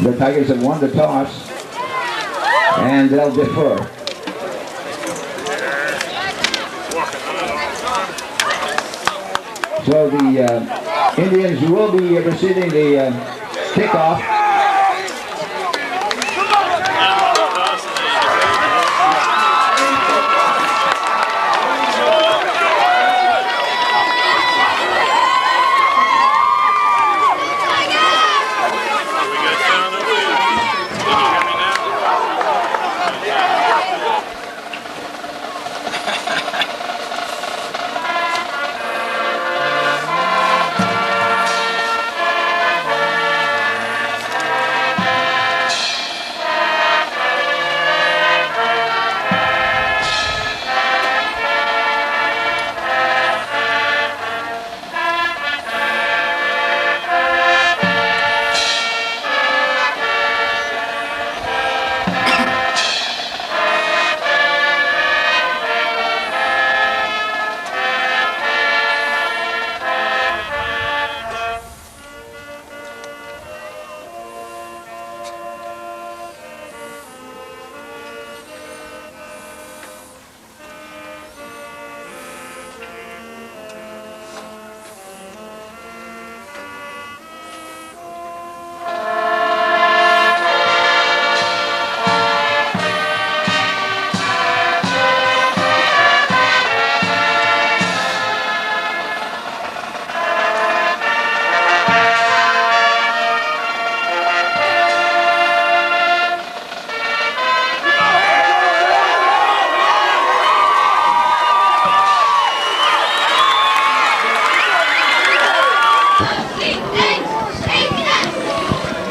The Tigers have won the toss, and they'll defer. So the Indians will be receiving the kickoff.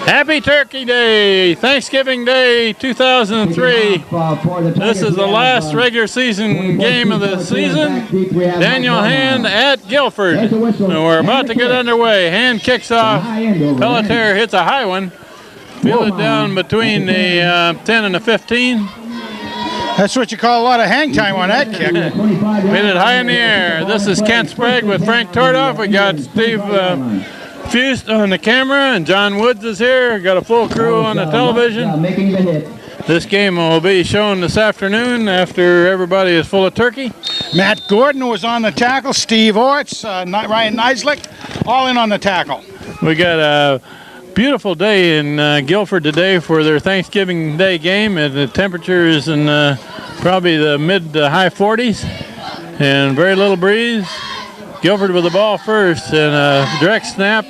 Happy Turkey Day, Thanksgiving Day 2003. This is the last regular season game of the season. Daniel Hand at Guilford. And we're about to get underway. Hand kicks off. Pelletier hits a high one. Fielded down between the 10 and the 15. That's what you call a lot of hang time on that kick. Hit it high in the air. This is Kent Sprague with Frank Tordoff. We got Steve Fust on the camera, and John Woods is here. Got a full crew on the television. This game will be shown this afternoon after everybody is full of turkey. Matt Gordon was on the tackle. Steve Orts, Ryan Neislick, all in on the tackle. We got a beautiful day in Guilford today for their Thanksgiving Day game, and the temperature is in probably the mid to high 40s, and very little breeze. Guilford with the ball first, and a direct snap.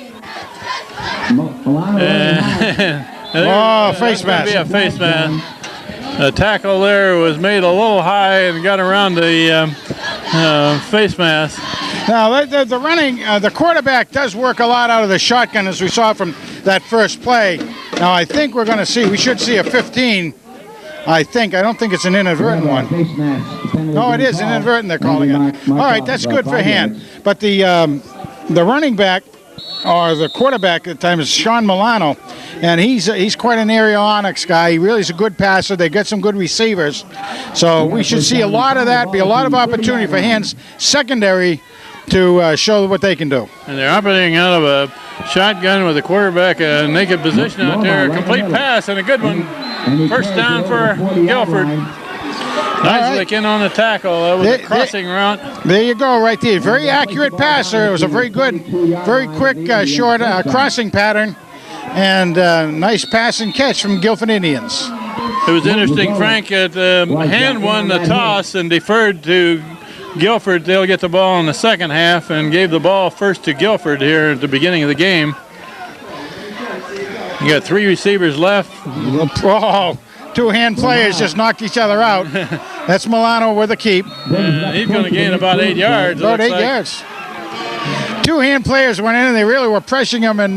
Face mask. Be a face mask. The tackle there was made a little high and got around the face mask. Now the running, the quarterback does work a lot out of the shotgun, as we saw from that first play. Now I think we're going to we should see a 15. I don't think it's an inadvertent one. No, it is inadvertent, they're calling it. All right, that's good for Hand. But the running back, or the quarterback at the time, is Sean Milano, and he's quite an aerionics guy. He really is a good passer. They get some good receivers. So we should see a lot of that, be a lot of opportunity for Hand's secondary to show what they can do. And they're operating out of a shotgun with the quarterback a naked position out there. A complete pass and a good one. First down for Guilford. Neislick in on the tackle. That was a crossing route. There you go, right there. Very accurate passer. It was a very good, very quick, short crossing pattern. And nice pass and catch from Guilford Indians. It was interesting, Frank. Hand won the toss and deferred to Guilford. They'll get the ball in the second half, and gave the ball first to Guilford here at the beginning of the game. You got 3 receivers left. Oh, 2 Hand players just knocked each other out. That's Milano with a keep. He's going to gain about 8 yards. About 8 yards. 2 Hand players went in, and they really were pressuring him and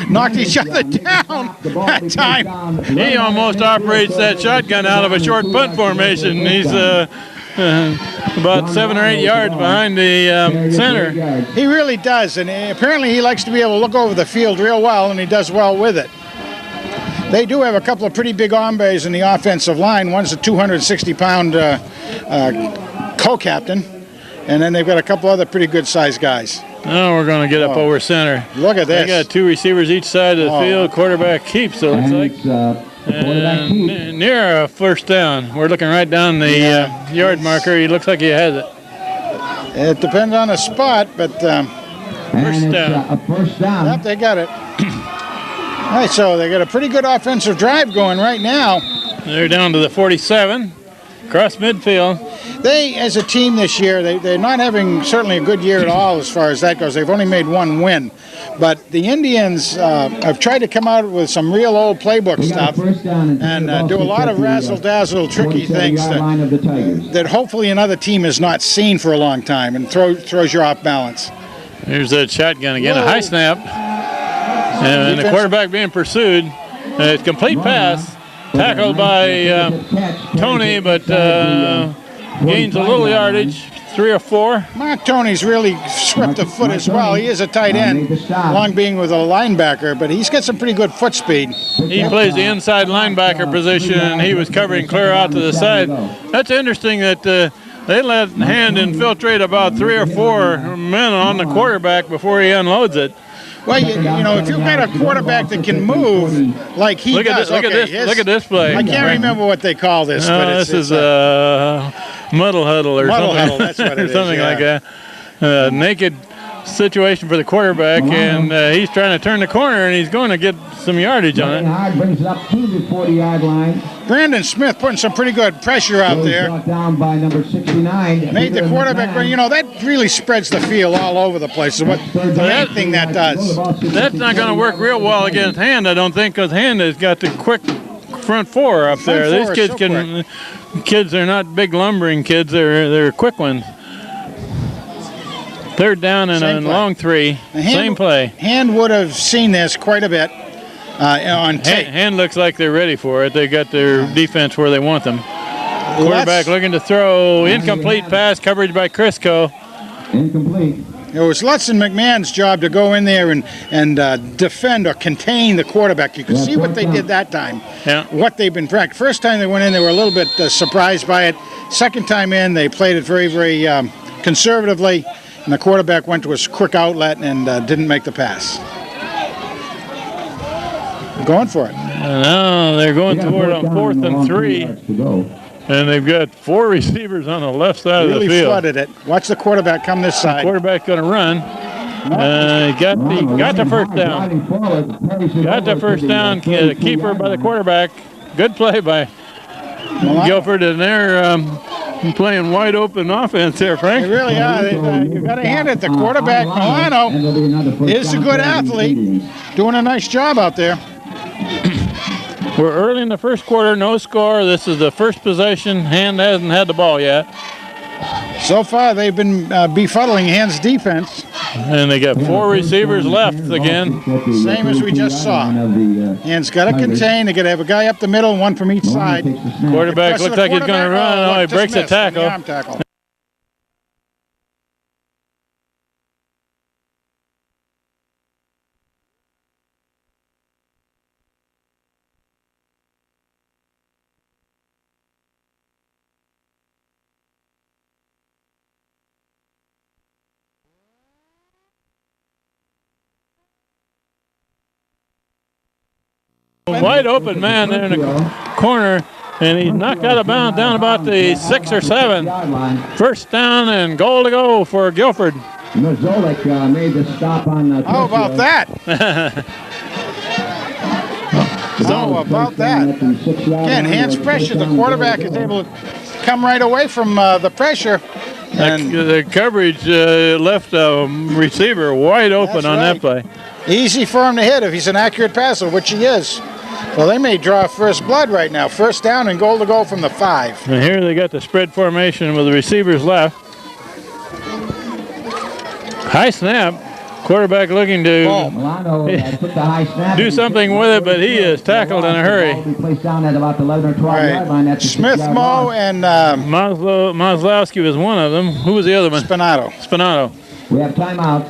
knocked each other down that time. He almost operates that shotgun out of a short punt formation. He's about 7 or 8 yards behind the center. He really does, and apparently he likes to be able to look over the field real well, and he does well with it. They do have a couple of pretty big hombres in the offensive line. One's a 260-pound co-captain, and then they've got a couple other pretty good-sized guys. Now we're going to get up over center. Look at this. They got 2 receivers each side of the field. Quarterback keeps, so it looks like. And near a first down. We're looking right down the yard marker. He looks like he has it. It depends on the spot, but first down. A first down. Yep, they got it. All right, so they got a pretty good offensive drive going right now. They're down to the 47, across midfield. They, as a team this year, they're not having certainly a good year at all as far as that goes. They've only made 1 win. But the Indians have tried to come out with some real old playbook stuff and do a lot of razzle-dazzle, tricky things that hopefully another team has not seen for a long time and throws you off balance. Here's that shotgun again, a high snap. And the quarterback being pursued. It's complete pass, tackled by Tony, but gains a little yardage, 3 or 4. Mark Tony's really swept the foot as well. He is a tight end, long being with a linebacker, but he's got some pretty good foot speed. He plays the inside linebacker position, and he was covering clear out to the side. That's interesting that they let Hand infiltrate about 3 or 4 men on the quarterback before he unloads it. Well, you know, if you've got a quarterback that can move like he does. Look at this play. I can't remember what they call this, but this is a muddle huddle or muddle something. huddle, that's what it is, something like that. Naked situation for the quarterback, and he's trying to turn the corner, and he's going to get some yardage on it. Brings it up to the 40-yard line. Brandon Smith putting some pretty good pressure out there. Down by number 69. Made the quarterback, you know, that really spreads the field all over the place. Is what the main thing that does. That's not going to work real well against Hand, I don't think, because Hand has got the quick front 4 up there. These kids kids are not big lumbering kids. They're quick ones. Third down and a long 3. Same play. Hand would have seen this quite a bit on tape. Hand looks like they're ready for it. They got their defense where they want them. Quarterback looking to throw. Incomplete pass. Coverage by Crisco. Incomplete. It was Lutz and McMahon's job to go in there and defend or contain the quarterback. You could see what they did that time. Yeah. What they've been practicing. First time they went in, they were a little bit surprised by it. Second time in, they played it very, very conservatively. And the quarterback went to his quick outlet and didn't make the pass. Going for it. No, they're going toward on 4th and 3. And they've got 4 receivers on the left side of the field. Really flooded it. Watch the quarterback come this side. Quarterback going to run. Got the first down. Got the first down. Keeper by the quarterback. Good play by Guilford, and they're playing wide open offense there, Frank. They really are. You've got to hand it. The quarterback, Milano, is a good athlete. Doing a nice job out there. We're early in the first quarter, no score. This is the first possession. Hand hasn't had the ball yet. So far, they've been befuddling Hand's defense. And they got 4 receivers left again. Same as we just saw. Hand's got to contain. They got to have a guy up the middle and one from each side. Quarterback looks like he's going to run. Oh, he breaks a tackle. Wide open man there in the corner, and he's knocked out of bounds down about the 6 or 7. First down and goal to go for Guilford. Zolik made the stop on the How about that? How about that? Again, Hand's pressure. The quarterback is able to come right away from the pressure. And the coverage left a receiver wide open on that play. Easy for him to hit if he's an accurate passer, which he is. Well, they may draw first blood right now. First down and goal to go from the 5. And here they got the spread formation with the receivers left. High snap. Quarterback looking to do something with it, but he is tackled in a hurry. Right. Smith, Moe, and Maslowski was one of them. Who was the other one? Spinato. We have timeout.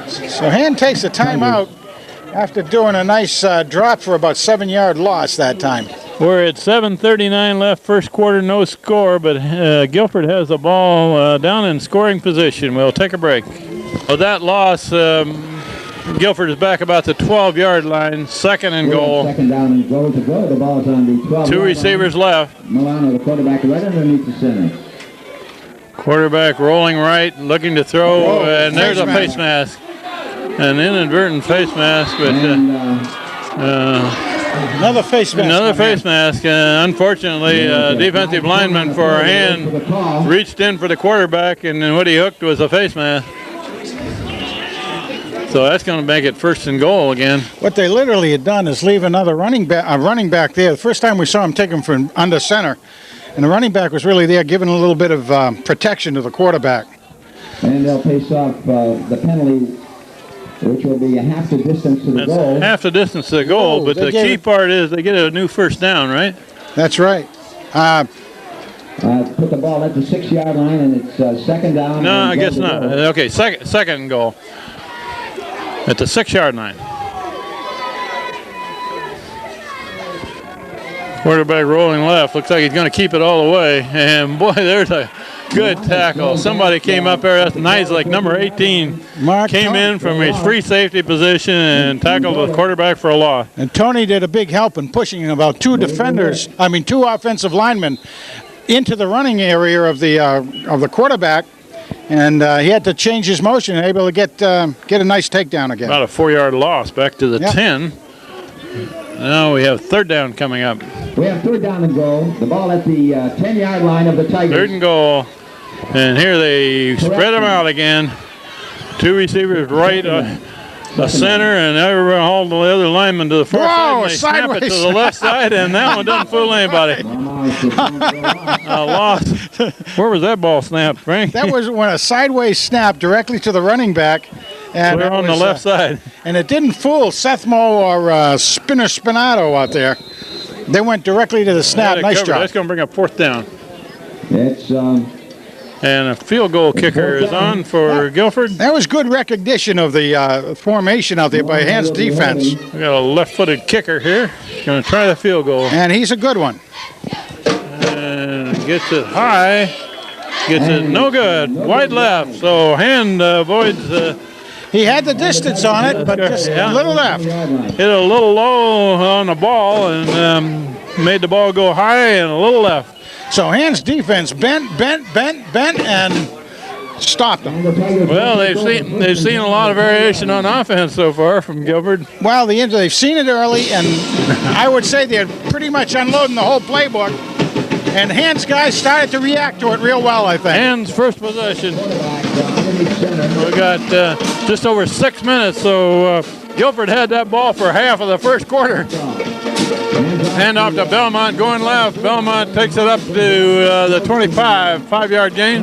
So Hand takes a timeout after doing a nice drop for about 7-yard loss that time. We're at 7:39 left, first quarter, no score, but Guilford has the ball down in scoring position. We'll take a break. With that loss, Guilford is back about the 12-yard line, second and goal. Second down and goal to go. The ball's on the 12. Two receivers left. Milano, the quarterback, right underneath the center. Quarterback rolling right, looking to throw, and there's a face mask. An inadvertent face mask, but another face mask. Another face mask. Unfortunately, defensive lineman for our hand reached in for the quarterback, and then what he hooked was a face mask. So that's going to make it first and goal again. What they literally had done is leave another running back there. The first time we saw him take him from under center, and the running back was really there giving a little bit of protection to the quarterback. And they'll face off the penalty, which will be a half the distance to the goal. Half the distance to the goal, but the key part is they get a new first down, right? That's right. Put the ball at the 6-yard line, and it's second down. No, I guess not. Okay, second and goal at the 6-yard line. Quarterback rolling left. Looks like he's going to keep it all the way. And boy, there's a good tackle. Somebody came up there. That's nice, like number 18. Came in from his free safety position and tackled the quarterback for a loss. And Tony did a big help in pushing about two offensive linemen into the running area of the quarterback. And he had to change his motion and able to get a nice takedown again. About a 4-yard loss back to the 10. Now we have third down coming up. We have third down and goal. The ball at the 10-yard line of the Tigers. Third and goal. And here they spread them out again. Two receivers right, the center, and everyone hauled the other lineman to the far side. And they snap it to the left side, and that one doesn't fool anybody. Lost. Where was that ball snapped, Frank? That was when a sideways snap directly to the running back. And we're on the left side. And it didn't fool Seth Moe or Spinner Spinato out there. They went directly to the snap. Nice job. That's going to bring up fourth down. It's and a field goal kicker is on for Guilford. That was good recognition of the formation out there by Hans defense. We got a left-footed kicker here. Going to try the field goal. And he's a good one. And gets it high. Gets it no good. Wide left. So hand avoids. He had the distance on it, but just a little left. Hit a little low on the ball and made the ball go high and a little left. So Hans defense bent, and stopped them. Well, they've seen a lot of variation on offense so far from Guilford. Well, they've seen it early, and I would say they're pretty much unloading the whole playbook. And Hans guys started to react to it real well, I think. Hans first possession. We got just over 6 minutes, so Guilford had that ball for half of the first quarter. Hand off to Belmont, going left. Belmont takes it up to the 25, 5-yard gain.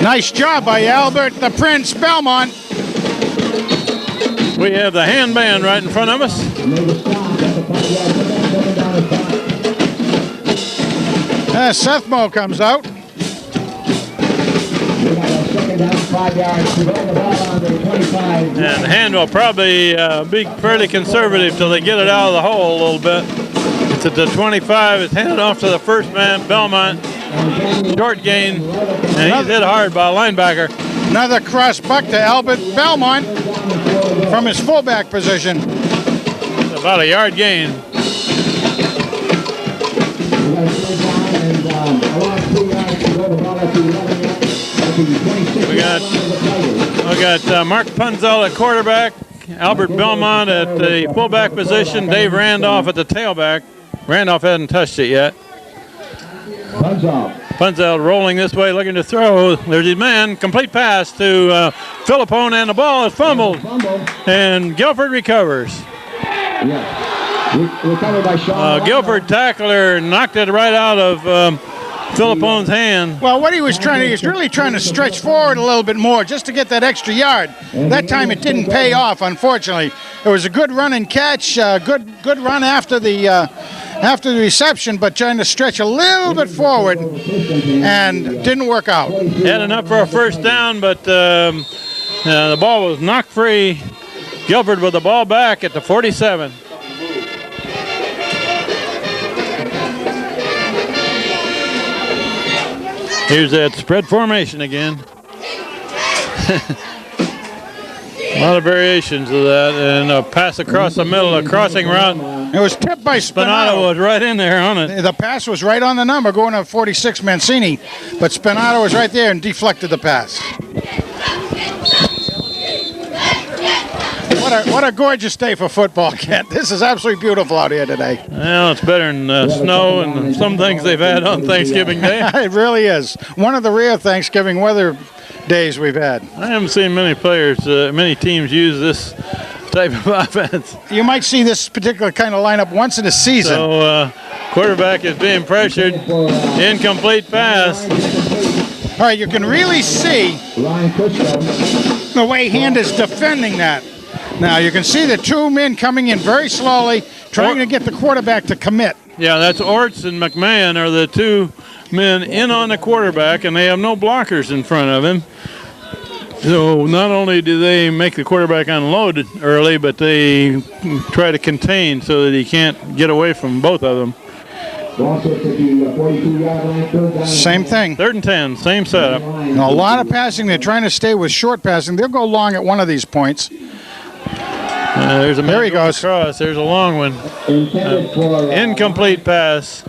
Nice job by Albert the Prince Belmont. We have the handband right in front of us. Seth Moe comes out. And the hand will probably be fairly conservative till they get it out of the hole a little bit. It's at the 25. It's handed off to the first man, Belmont. Short gain, and he's hit hard by a linebacker. Another cross buck to Albert Belmont from his fullback position. It's about a yard gain. We got Mark Punzel at quarterback, Albert Belmont at the fullback position, Dave Randolph at the tailback. Randolph hasn't touched it yet. Punzel rolling this way, looking to throw. There's his man, complete pass to Philippone, and the ball is fumbled. And Guilford recovers. Guilford tackler knocked it right out of Philippone's hand. Well, what he was really trying to stretch forward a little bit more just to get that extra yard. That time it didn't pay off, unfortunately. It was a good run and catch, good run after the reception, but trying to stretch a little bit forward and didn't work out. Had enough for a first down, but the ball was knocked free. Guilford with the ball back at the 47. Here's that spread formation again. A lot of variations of that, and a pass across the middle, a crossing route. It was tipped by Spinato Spinato. was right in there on it. The pass was right on the number going to 46 Mancini, but Spinato was right there and deflected the pass. What a gorgeous day for football, Kent. This is absolutely beautiful out here today. Well, it's better than snow and some things they've had on Thanksgiving Day. It really is. One of the rare Thanksgiving weather days we've had. I haven't seen many players, many teams use this type of offense. You might see this particular kind of lineup once in a season. So quarterback is being pressured. Incomplete pass. All right, you can really see the way Hand is defending that. Now you can see the two men coming in very slowly, trying to get the quarterback to commit. Yeah, that's Orts and McMahon are the two men in on the quarterback, and they have no blockers in front of him. So not only do they make the quarterback unload early, but they try to contain so that he can't get away from both of them. Same thing. 3rd and 10, same setup. Now, a lot of passing. They're trying to stay with short passing. They'll go long at one of these points. There's a man There he goes. across. There's a long one. Incomplete pass.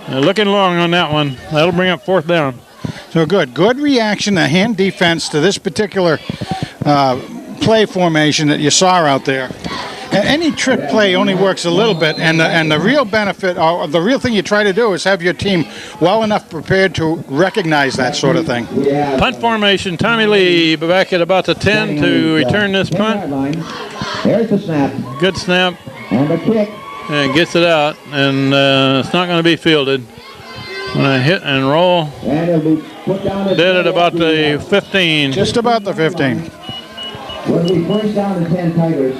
Looking long on that one. That'll bring up 4th down. So good reaction, the Hand defense to this particular play formation that you saw out there. And any trick play only works a little bit, and the real benefit, or the real thing you try to do, is have your team well enough prepared to recognize that sort of thing. Punt formation. Tommy Lee back at about the 10 to return this punt. There's the snap. Good snap. And the kick. And gets it out, and it's not going to be fielded. When I hit and roll, And it'll be put down did it about the 15. Just about the 15. Will be first down and 10 Tigers.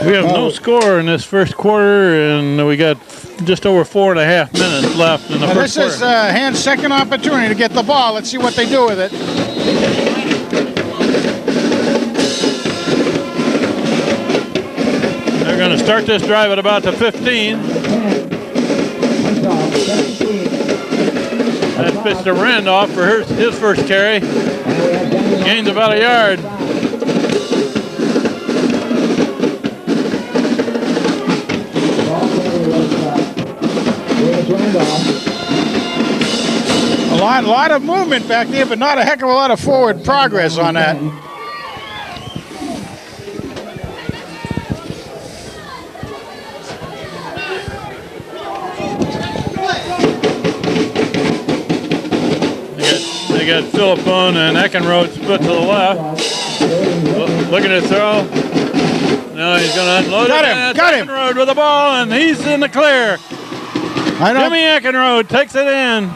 We have no score in this first quarter, and we got just over 4.5 minutes left in the Now first this is quarter. Hand's second opportunity to get the ball. Let's see what they do with it. They're going to start this drive at about the 15. That's pitched to Randolph for his first carry. Gains about a yard. A lot of movement back there, but not a heck of a lot of forward progress on that. They got Philippone and Eckenrode split to the left. Looking to throw. No, he's going to unload Got it. him, And got him. Eckenrode with the ball, and he's in the clear. I don't. Jimmy Eckenrode takes it in.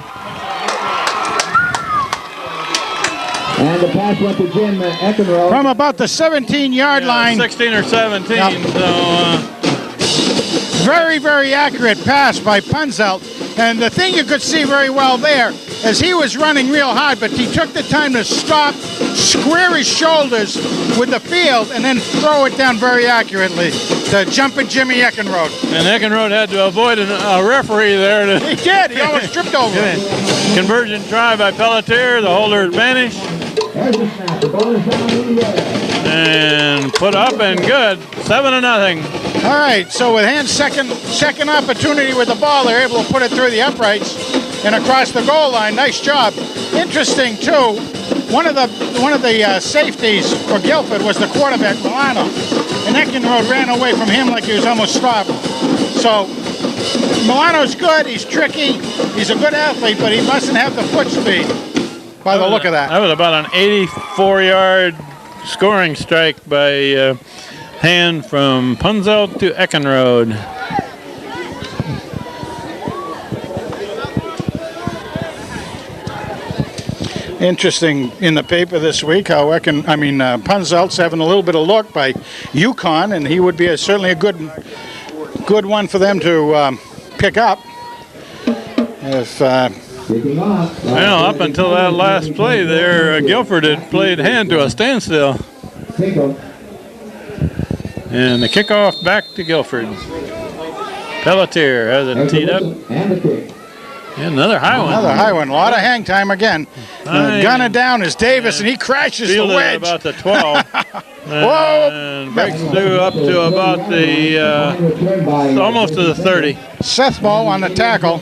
And the pass went to Jim Eckenrode. From about the 17-yard line. 16 or 17. Yep. So Very, very accurate pass by Punzelt. And the thing you could see very well there is he was running real hard, but he took the time to stop, square his shoulders with the field, and then throw it down very accurately to jumping Jimmy Eckenrode. and Eckenrode had to avoid a referee there. He did. He almost tripped over him. Conversion try by Pelletier. The holder is banished. There's the snap. The ball is down in the air. And put up and good. 7-0. All right, so with Hand's second opportunity with the ball, they're able to put it through the uprights and across the goal line. Nice job. Interesting too. One of the safeties for Guilford was the quarterback Milano, and Eckenrode ran away from him like he was almost stopped. So Milano's good. He's tricky. He's a good athlete, but he mustn't have the foot speed. By the look of that. That was about an 84-yard scoring strike by Hand from Punzelt to Eckenrode. Interesting in the paper this week how Punzelt's having a little bit of luck by UConn, and he would be certainly a good one for them to pick up. If Well, up until that last play there, Guilford had played Hand to a standstill. And the kickoff back to Guilford. Pelletier has it teed up. And the kick. Yeah, another high one. Another high one. A lot of hang time again. Gunner down is Davis, and he crashes the wedge. About the 12. Whoa! And breaks through up to about the, almost to the 30. Sethmo on the tackle.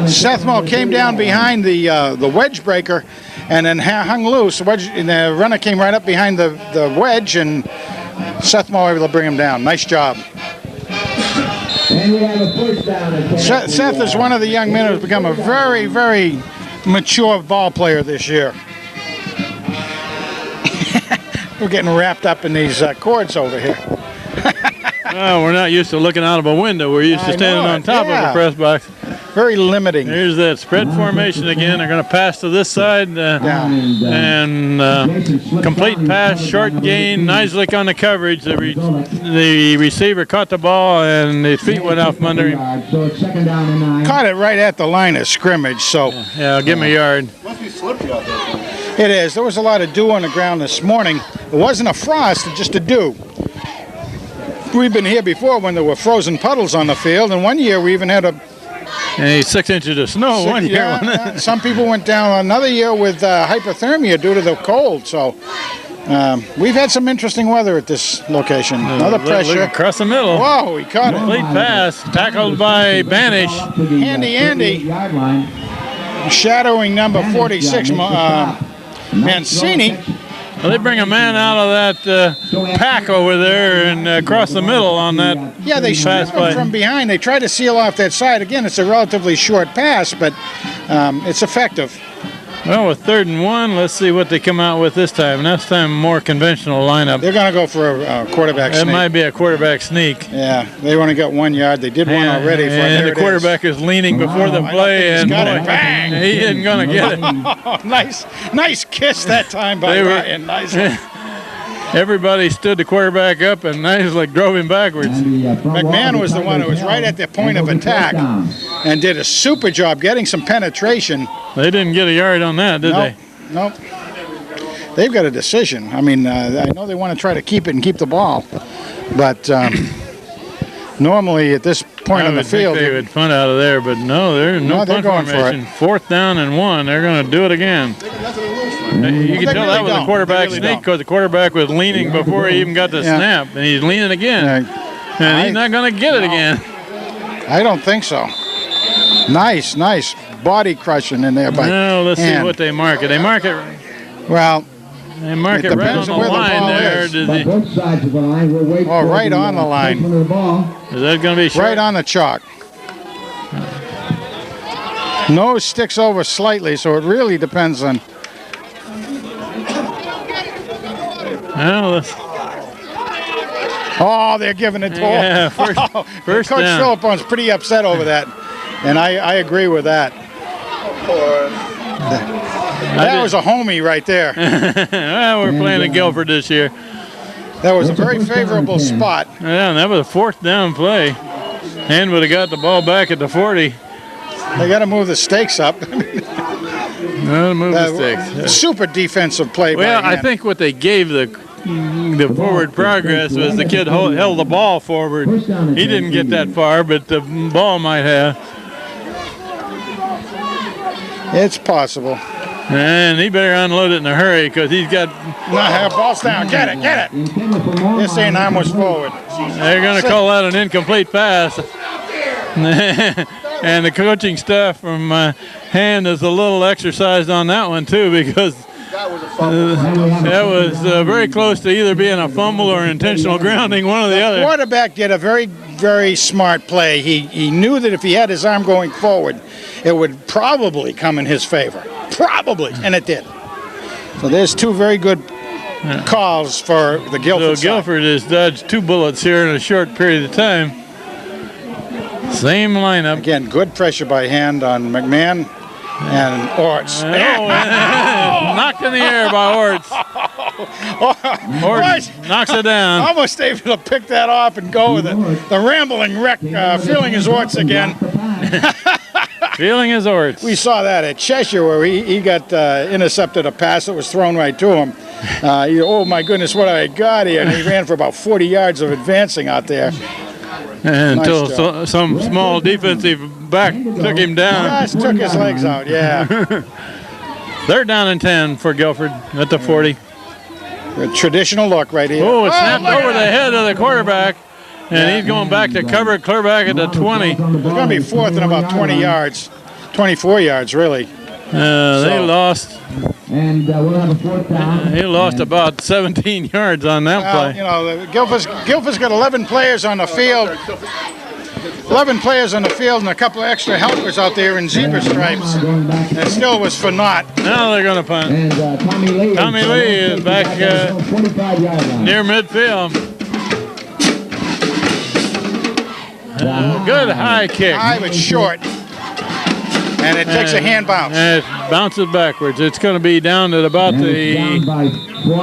Sethmo came down behind the wedge breaker and then hung loose. And the runner came right up behind the wedge, and Sethmo able to bring him down. Nice job. And we have a first down. Seth is one of the young men who's become a very, very mature ball player this year. We're getting wrapped up in these cords over here. Well, we're not used to looking out of a window. We're used to standing on top of a press box. Very limiting. Here's that spread formation again. They're going to pass to this side and complete pass, short gain, Nizick on the coverage. The receiver caught the ball and his feet went out from under him. So it's second down and 9. Caught it right at the line of scrimmage, so. Yeah, give him a yard. Must be slippery out there. It is. There was a lot of dew on the ground this morning. It wasn't a frost, it's just a dew. We've been here before when there were frozen puddles on the field, and one year we even had a 6 inches of snow one year. Yeah, some people went down another year with hypothermia due to the cold. So we've had some interesting weather at this location. Another pressure. Across the middle. Whoa, he caught it. Complete pass, tackled by Banish. Andy. Shadowing number 46, Mancini. Well, they bring a man out of that pack over there and across the middle on that. Yeah, they pass from behind. They try to seal off that side. Again, it's a relatively short pass, but it's effective. Well, with 3rd and 1, let's see what they come out with this time. Next time, more conventional lineup. They're going to go for a quarterback sneak. It might be a quarterback sneak. Yeah, they only got 1 yard. They did one already. And the quarterback is leaning before the play, and bang! He isn't going to get it. Nice kiss that time by Ryan. Nice. Everybody stood the quarterback up and Nizick drove him backwards. McMahon was the one who was right at the point of attack and did a super job getting some penetration. They didn't get a yard on that, did they? Nope. They've got a decision. I mean, I know they want to try to keep it and keep the ball, but normally at this point on the field, they would punt out of there, but no, they're punt going formation. For it. 4th down and 1. They're going to do it again. You can tell that was a quarterback sneak because the quarterback was leaning before he even got the snap, and he's leaning again, and he's not going to get it again. I don't think so. Nice body crushing in there by Well, let's see what they mark it. They mark it. Well, they mark it right on the line there. Both sides of the line. We'll wait for right on the line. Of the ball. Is that going to be short? Right on the chalk. Nose sticks over slightly, so it really depends on. Well, Oh, they're giving it to him. Yeah, first Coach down. Philippone's pretty upset over that, and I agree with that. That was a homie right there. Well, we're playing at Guilford this year. That was a very favorable spot. Yeah, and that was a 4th down play. And would have got the ball back at the 40. They got to move the stakes up. Move the stakes. Super defensive play. Well, by I think what they gave the forward progress was the kid held the ball forward. He didn't get that far, but the ball might have. It's possible. And he better unload it in a hurry because he's got. Ball's down. Get it. They're saying arm was forward. They're going to call that an incomplete pass. And the coaching staff from Hand is a little exercised on that one too because that was very close to either being a fumble or intentional grounding, one or the other. The quarterback did a very, very smart play. He knew that if he had his arm going forward, it would probably come in his favor. Probably, and it did. So there's 2 very good calls for the Guilford. So Guilford has dodged 2 bullets here in a short period of time. Same lineup. Again, good pressure by Hand on McMahon and Orts. Knocked in the air by Orts. Orts knocks it down. Almost able to pick that off and go with it. The rambling wreck, feeling his Orts again. Feeling his Orts. We saw that at Cheshire where he got intercepted a pass that was thrown right to him. Oh my goodness, what I got here. And he ran for about 40 yards of advancing out there. until Nice job. some small defensive back took him down. Just took his legs out, yeah. They're down and 10 for Guilford at the 40. A traditional look right here. Oh, it snapped look at over the that. head of the quarterback, and he's going back to cover, clear back at the 20. It's going to be fourth and about 20 yards. 24 yards, really. They lost. And we'll have a fourth down. He lost about 17 yards on that Well, play. you know, Guilford's got 11 players on the field. 11 players on the field and a couple of extra helpers out there in zebra stripes. It still was for naught. Now they're going to punt. And Tommy Lee is back 45-yard line. near midfield. Good high kick. High but short. And it takes a hand bounce. And it bounces backwards. It's going to be down at about Down by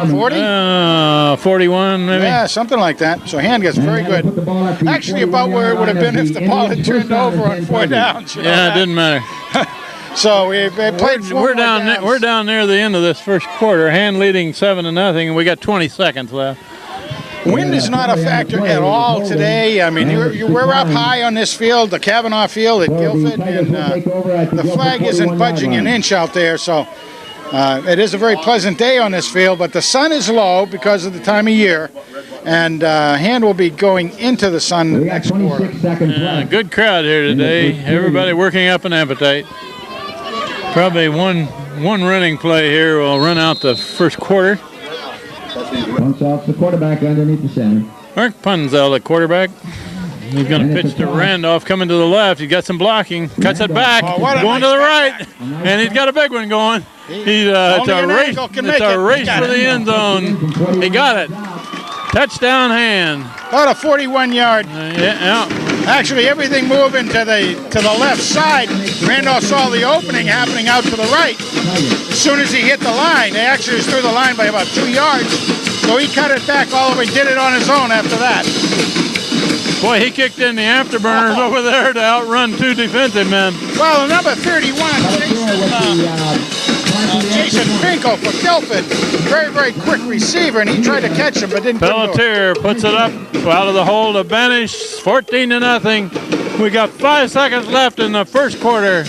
40? 41 maybe. Yeah, something like that. So hand gets very good. Put the ball at the Actually, about where it would have been if the ball had turned over on 4 downs. you know Yeah, it that. didn't matter. So we played 4 We're more down. downs. We're down near the end of this first quarter. Hand leading 7-0, and we got 20 seconds left. Wind is not a factor at all today. I mean, we're up high on this field, the Kavanaugh field at Guilford, and the flag isn't budging an inch out there. So it is a very pleasant day on this field, but the sun is low because of the time of year, and hand will be going into the sun next quarter. Good crowd here today. Everybody working up an appetite. Probably one running play here will run out the first quarter. Bunts off the quarterback underneath the center. Mark Punzel, the quarterback. He's going to pitch to Randolph, coming to the left. He's got some blocking. Cuts it back, what a going nice to the right. And he's got a big one going. It's a race, for the end zone. He got it. Touchdown hand. About a 41-yard. Yeah. Actually, everything moving to the left side. Randolph saw the opening happening out to the right. As soon as he hit the line, they actually was through the line by about 2 yards. So he cut it back all the way, did it on his own after that. Boy, he kicked in the afterburners over there to outrun 2 defensive men. Well, number 31, Jason Finkel for Guilford. Very, very quick receiver, and he tried to catch him, but didn't do it. Pelletier puts it up out of the hole to Banish, 14-0. We got 5 seconds left in the first quarter.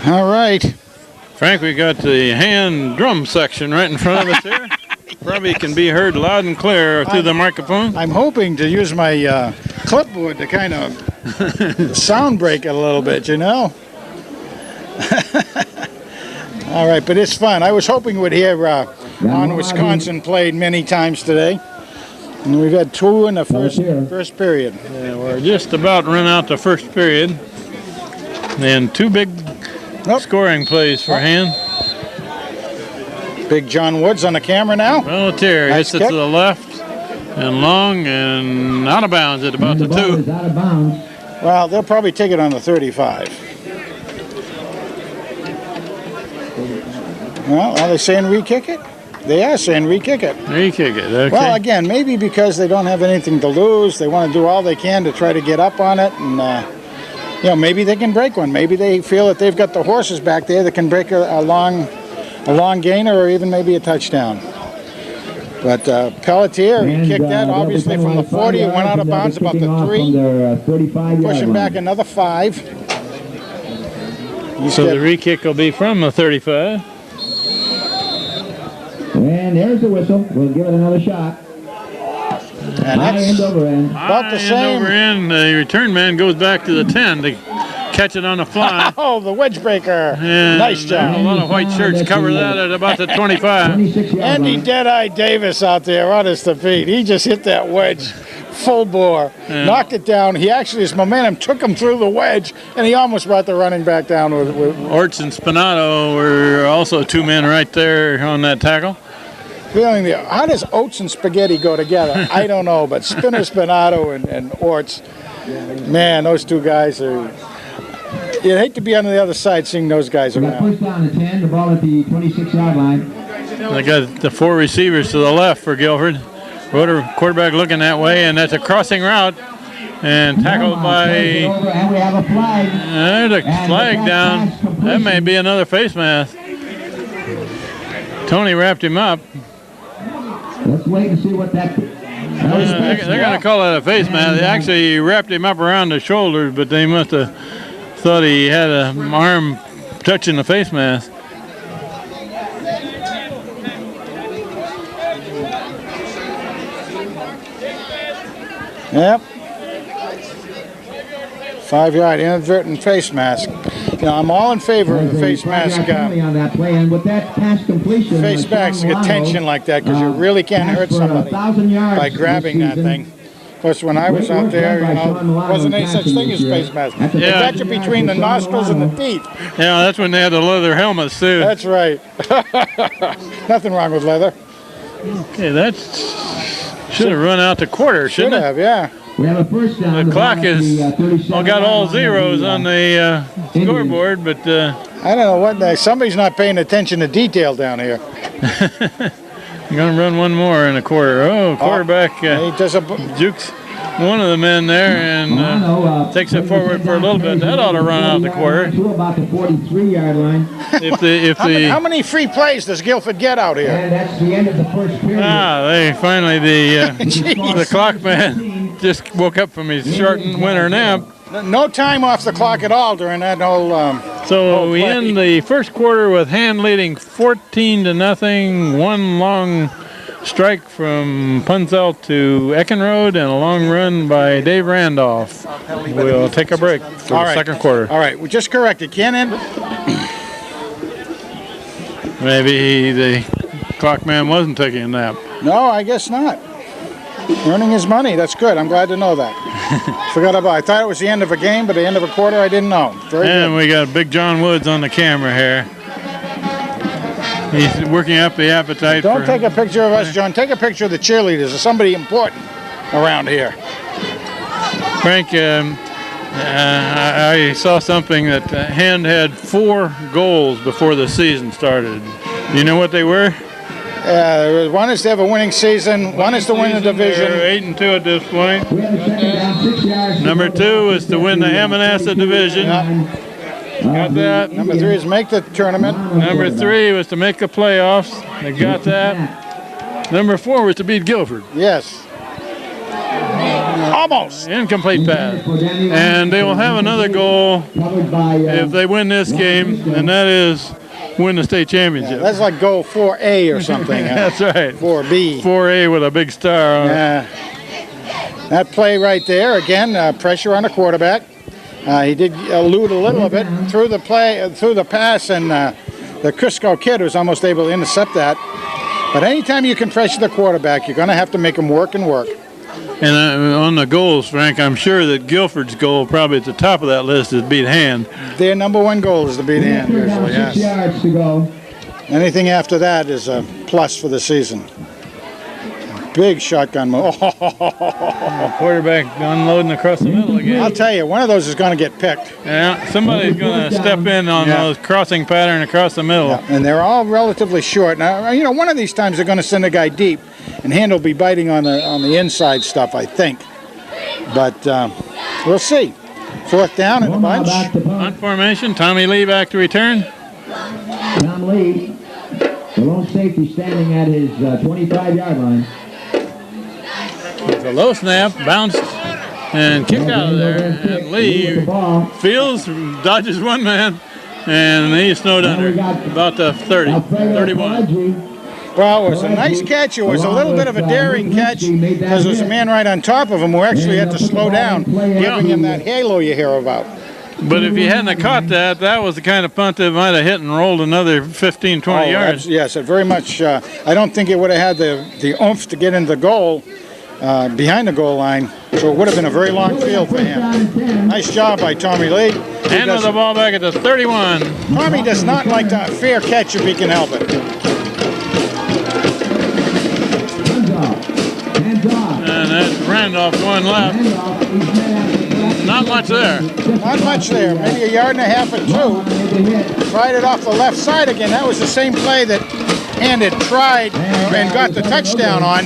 All right. Frank, we got the hand drum section right in front of us here. Probably can be heard loud and clear through the microphone. I'm hoping to use my clipboard to kind of sound break it a little bit, you know? All right, but it's fun. I was hoping we'd hear On Wisconsin played many times today. And we've had 2 in the first period. Yeah, we're just about run out the first period. And 2 big scoring plays for hand. Big John Woods on the camera now. Pelletier hits it to the left and long and out of bounds at about the 2. Out of bounds. Well, they'll probably take it on the 35. Well, are they saying re-kick it? They are saying re-kick it. Re-kick it, okay. Well, again, maybe because they don't have anything to lose. They want to do all they can to try to get up on it. And, maybe they can break one. Maybe they feel that they've got the horses back there that can break a long gainer or even maybe a touchdown. But Pelletier, he kicked that obviously from the 40. It went out of bounds about the 3. Pushing back another 5. So the re-kick will be from the 35. And there's the whistle. We'll give it another shot. And High end over end. About the same. Over end, the return man goes back to the 10 to catch it on the fly. Oh, the wedge breaker. And Nice job. A lot of white shirts cover that at about the 25. 26-yard Andy line. Deadeye Davis out there on his feet. He just hit that wedge full bore, knocked it down. He actually, his momentum took him through the wedge, and he almost brought the running back down with Orts and Spinato were also 2 men right there on that tackle. feeling the. How does oats and spaghetti go together? I don't know, but Spinato and Orts. Man, those two guys are... You'd hate to be on the other side seeing those guys We got around. first down and 10, the ball at the 26-yard line. They got the 4 receivers to the left for Guilford. Quarterback looking that way, and that's a crossing route. And tackled by... And we have a flag. There's a flag down. That may be another face mask. Tony wrapped him up. Let's wait and see what that... They're going to call that a face mask. They actually wrapped him up around the shoulders, but they must have thought he had an arm touching the face mask. Yep. 5-yard inadvertent face mask. You know, I'm all in favor of the face mask. On that play, and with that pass completion, Face mask attention like that, because you really can't hurt somebody by grabbing that thing. Of course, when I was out there, you know, wasn't any such thing as face mask. They got you between the nostrils and the teeth. Yeah, that's when they had the leather helmets too. That's right. Nothing wrong with leather. Okay, that should have run out the quarter, shouldn't it? Should have, yeah. We have a first down. The clock is got all zeros on the scoreboard, but I don't know what. Somebody's not paying attention to detail down here. I'm going to run one more in a quarter. Oh, quarterback He does a jukes one of the men there and takes it forward for a little bit. That ought to run out the quarter. To about the 43-yard line. How many free plays does Guilford get out here? And that's the end of the first period. They finally the clock man just woke up from his short winter nap. No time off the clock at all during that whole. So we end the first quarter with Hand leading 14-0. One long strike from Punzel to Eckenrode and a long run by Dave Randolph. We'll take a break for the second quarter. All right, we just corrected. Cannon. Maybe the clock man wasn't taking a nap. No, I guess not. Earning his money. That's good. I'm glad to know that. Forgot about. I thought it was the end of a game, but the end of a quarter, I didn't know. Very and good. We got Big John Woods on the camera here. He's working up the appetite. Don't take a picture of us, John. Take a picture of the cheerleaders or somebody important around here. Frank, I saw something that Hand had 4 goals before the season started. Do you know what they were? One is to have a winning season. One is to win the division. They're 8-2 at this point. Number 2 is to win the Ammonassa division. Got that. Number 3 is make the tournament. Number 3 was to make the playoffs. They got that. Number 4 was to beat Guilford. Yes. Almost. Incomplete pass. And they will have another goal if they win this game, and that is win the state championship. Yeah, that's like goal 4A or something. That's right. 4B. 4A with a big star on it. That play right there, again, pressure on the quarterback. He did elude a little of it through the play, through the pass, and the Crisco kid was almost able to intercept that. But anytime you can pressure the quarterback, you're going to have to make him work and work. And on the goals, Frank, I'm sure that Guilford's goal, probably at the top of that list, is beat Hand. Their number 1 goal is to beat Hand, usually, yes. 6 yards to go. Anything after that is a plus for the season. Big shotgun move. Quarterback unloading across the middle again. I'll tell you, one of those is going to get picked. Yeah, somebody's going to step in on those crossing pattern across the middle. Yeah, and they're all relatively short. Now, you know, one of these times they're going to send a guy deep, and Hand will be biting on the inside stuff, I think. But we'll see. 4th down in the bunch. On formation, Tommy Lee back to return. Tom Lee, the lone safety, standing at his 25-yard line. It's a low snap, bounced, and kicked out of there. And Lee fields, dodges one man, and he's snowed under about the 30, 31. Well, it was a nice catch. It was a little bit of a daring catch because there was a man right on top of him who actually had to slow down, giving him that halo you hear about. But if he hadn't have caught that, that was the kind of punt that might have hit and rolled another 15, 20 yards. Yes, it very much. I don't think it would have had the oomph to get into the goal behind the goal line, so it would have been a very long field for him. Nice job by Tommy Lee. Handle the ball back at the 31. Tommy does not like a fair catch if he can help it. And that's Randolph going left. Not much there. Not much there. Maybe a yard and a half or two. Tried it off the left side again. That was the same play that Hand had tried and got the touchdown on.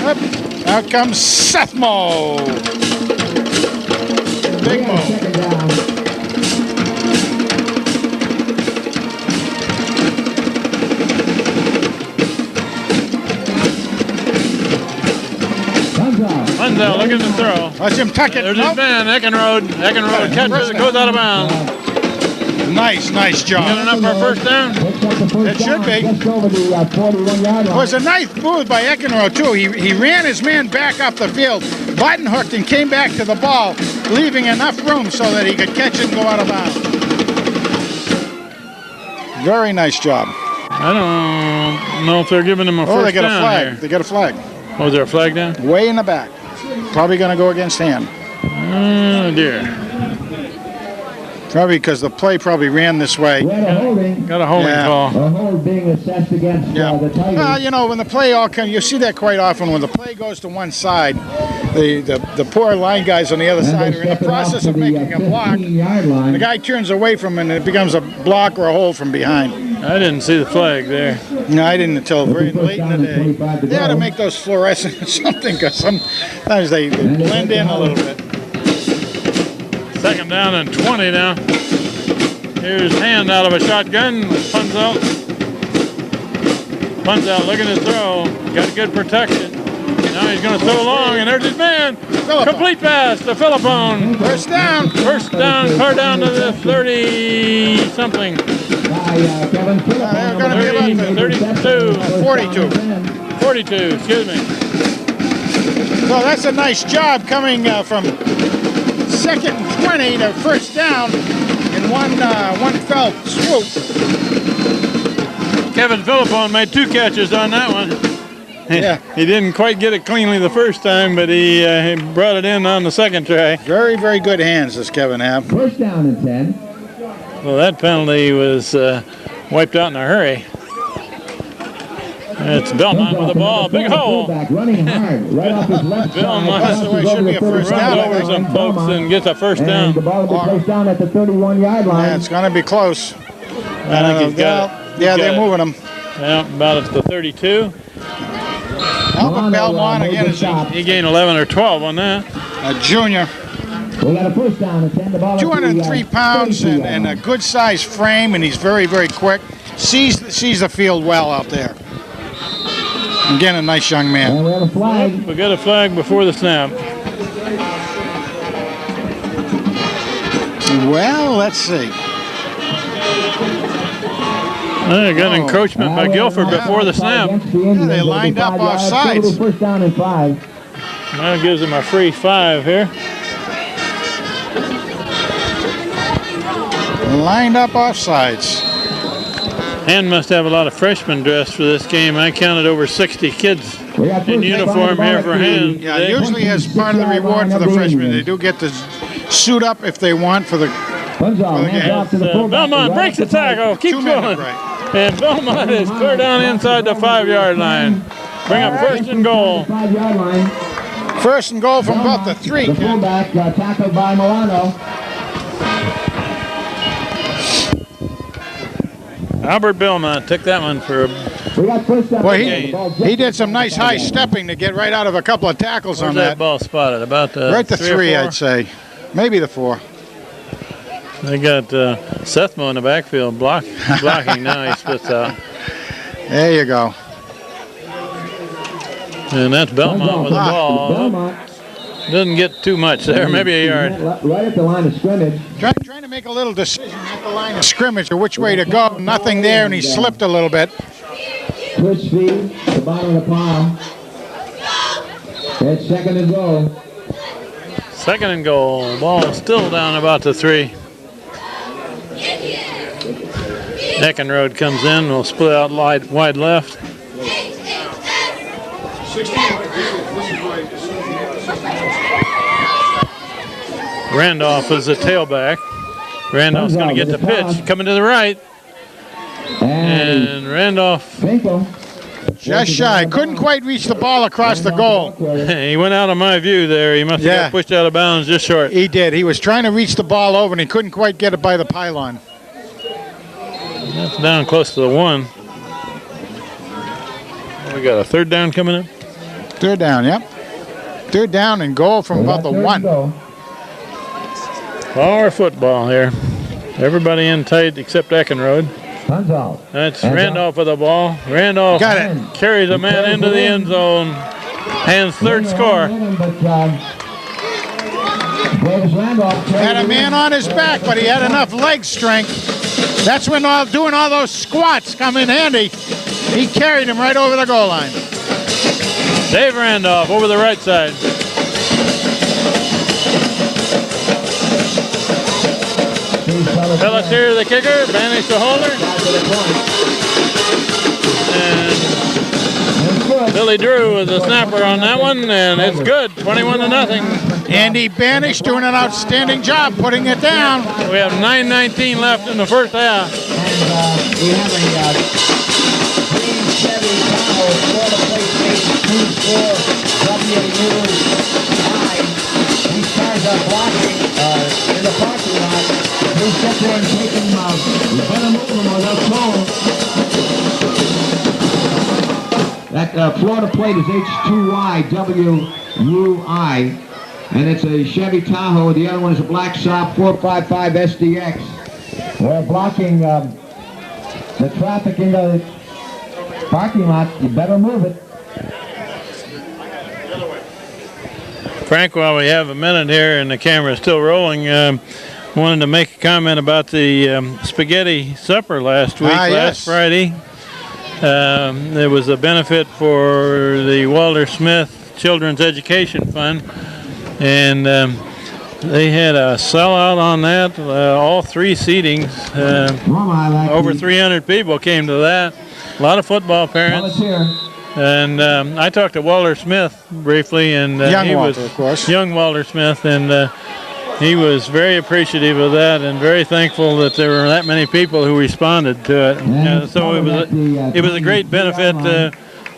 Up. Out comes Seth Mo. Big Mo. Funzel looking to throw. Watch him tuck it. There's his man, Eckenrode. Eckenrode catches it, goes out of bounds. Nice job. Good enough for a first down? It should be. It was a nice move by Eckenrode, too. He ran his man back up the field, button hooked, and came back to the ball, leaving enough room so that he could catch it and go out of bounds. Very nice job. I don't know if they're giving him a first down. Oh, they got a flag. Here. They got a flag. Oh, is there a flag down? Way in the back. Probably going to go against Hand. Oh, dear. Probably because the play probably ran this way. Got a holding call. A hold being assessed against the Tigers. Well, you know, when the play all comes, you see that quite often. When the play goes to one side, the poor line guys on the other side are in the process of making a block. The guy turns away from it, and it becomes a block or a hold from behind. I didn't see the flag there. No, I didn't until very late in the day. They ought to make those fluorescent or something, because sometimes they blend in a little bit. Second down and 20 now. Here's Hand out of a shotgun. Funzel looking to throw. Got good protection. Now he's going to throw long, and there's his man. Complete pass to Philippone. First down. First down, clear down to the 30-something. They're going to be about 32. 42. 42, excuse me. So that's a nice job coming from second and 20 to first down in one fell swoop. Kevin Philippone made 2 catches on that one. Yeah. He didn't quite get it cleanly the first time, but he brought it in on the second try. Very, very good hands, does Kevin have. First down and 10. Well, that penalty was wiped out in a hurry. It's Belmont with the ball. Big hole. Running hard, right off his left Belmont That's the way it should be a first runs down. over some folks and gets a first And down. the ball will be placed down at the 31-yard line. Yeah, it's going to be close. I think he's got it. Yeah, they're moving him. Yeah, about at the 32. Albert Belmont again is He gained 11 or 12 on that. a junior. We got a first down and 10. The ball 203 pounds and a good size frame, and he's very, very quick. Sees the field well out there. Again, a nice young man. And we have a flag. We got a flag before the snap. Well, let's see. They got encroachment by Guilford before the snap. Yeah, they lined up off sides. First down and 5. That gives him a free 5 here. Lined up off sides. Hand must have a lot of freshmen dressed for this game. I counted over 60 kids in uniform here for Hand. Yeah, usually as part of the reward for the freshmen, they do get to suit up if they want for the Belmont breaks the tackle, keeps 2 minute going. break. And Belmont is clear down inside the 5-yard line. Bring up first and goal. 5-yard line. First and goal from about the 3. The fullback tackled by Milano. Albert Belmont took that one for a... We got first down. Well, he did some nice high stepping to get right out of a couple of tackles Where's on that that. ball spotted? About the Right to 3 or 3, 4? I'd say. Maybe the 4. They got Sethmo in the backfield blocking now. He splits out. There you go. And that's Belmont with the ball. Belmont. Doesn't get too much there, maybe a yard. Right at the line of scrimmage. Trying to make a little decision at the line of scrimmage or which way to go. Nothing there, and he slipped a little bit. Twitch feed, the bottom of the pile. It's second and goal. Second and goal. Ball still down about the 3. Eckenrode comes in. We'll split out wide left. Randolph is the tailback. Randolph's going to get the pitch. Coming to the right. And Randolph Finkel. Just shy. Couldn't quite reach the ball across the goal. He went out of my view there. He must have got pushed out of bounds just short. He did. He was trying to reach the ball over, and he couldn't quite get it by the pylon. That's down close to the 1. We got a third down coming up. Third down, yep. Third down and goal from about the 1. Power football here. Everybody in tight except Eckenrode. That's Randolph with the ball. Randolph got it. Carries a man into the end zone. Hand's third score. Had a man on his back, but he had enough leg strength. That's when doing all those squats come in handy. He carried him right over the goal line. Dave Randolph over the right side. Pelletier, the kicker, Banish the holder. And Billy Drew was the snapper on that one, and it's good, 21-0. Andy Banish doing an outstanding job putting it down. We have 9:19 left in the first half. And we have a green Chevy Tahoe, Florida plate 824WUI. These cars are blocking in the parking lot. Please get there and take them out. You better move them or they'll slow. That Florida plate is H2YWUI. And it's a Chevy Tahoe. The other one is a black Saab 455 SDX. We're blocking the traffic in the parking lot. You better move it. Frank, while we have a minute here and the camera is still rolling, wanted to make a comment about the spaghetti supper last week, last Friday. There was a benefit for the Walter Smith Children's Education Fund, and they had a sellout on that. All 3 seatings. Over 300 people came to that. A lot of football parents. And I talked to Walter Smith briefly, and young Walter, of course. Young Walter Smith, and he was very appreciative of that and very thankful that there were that many people who responded to it. So it was a great benefit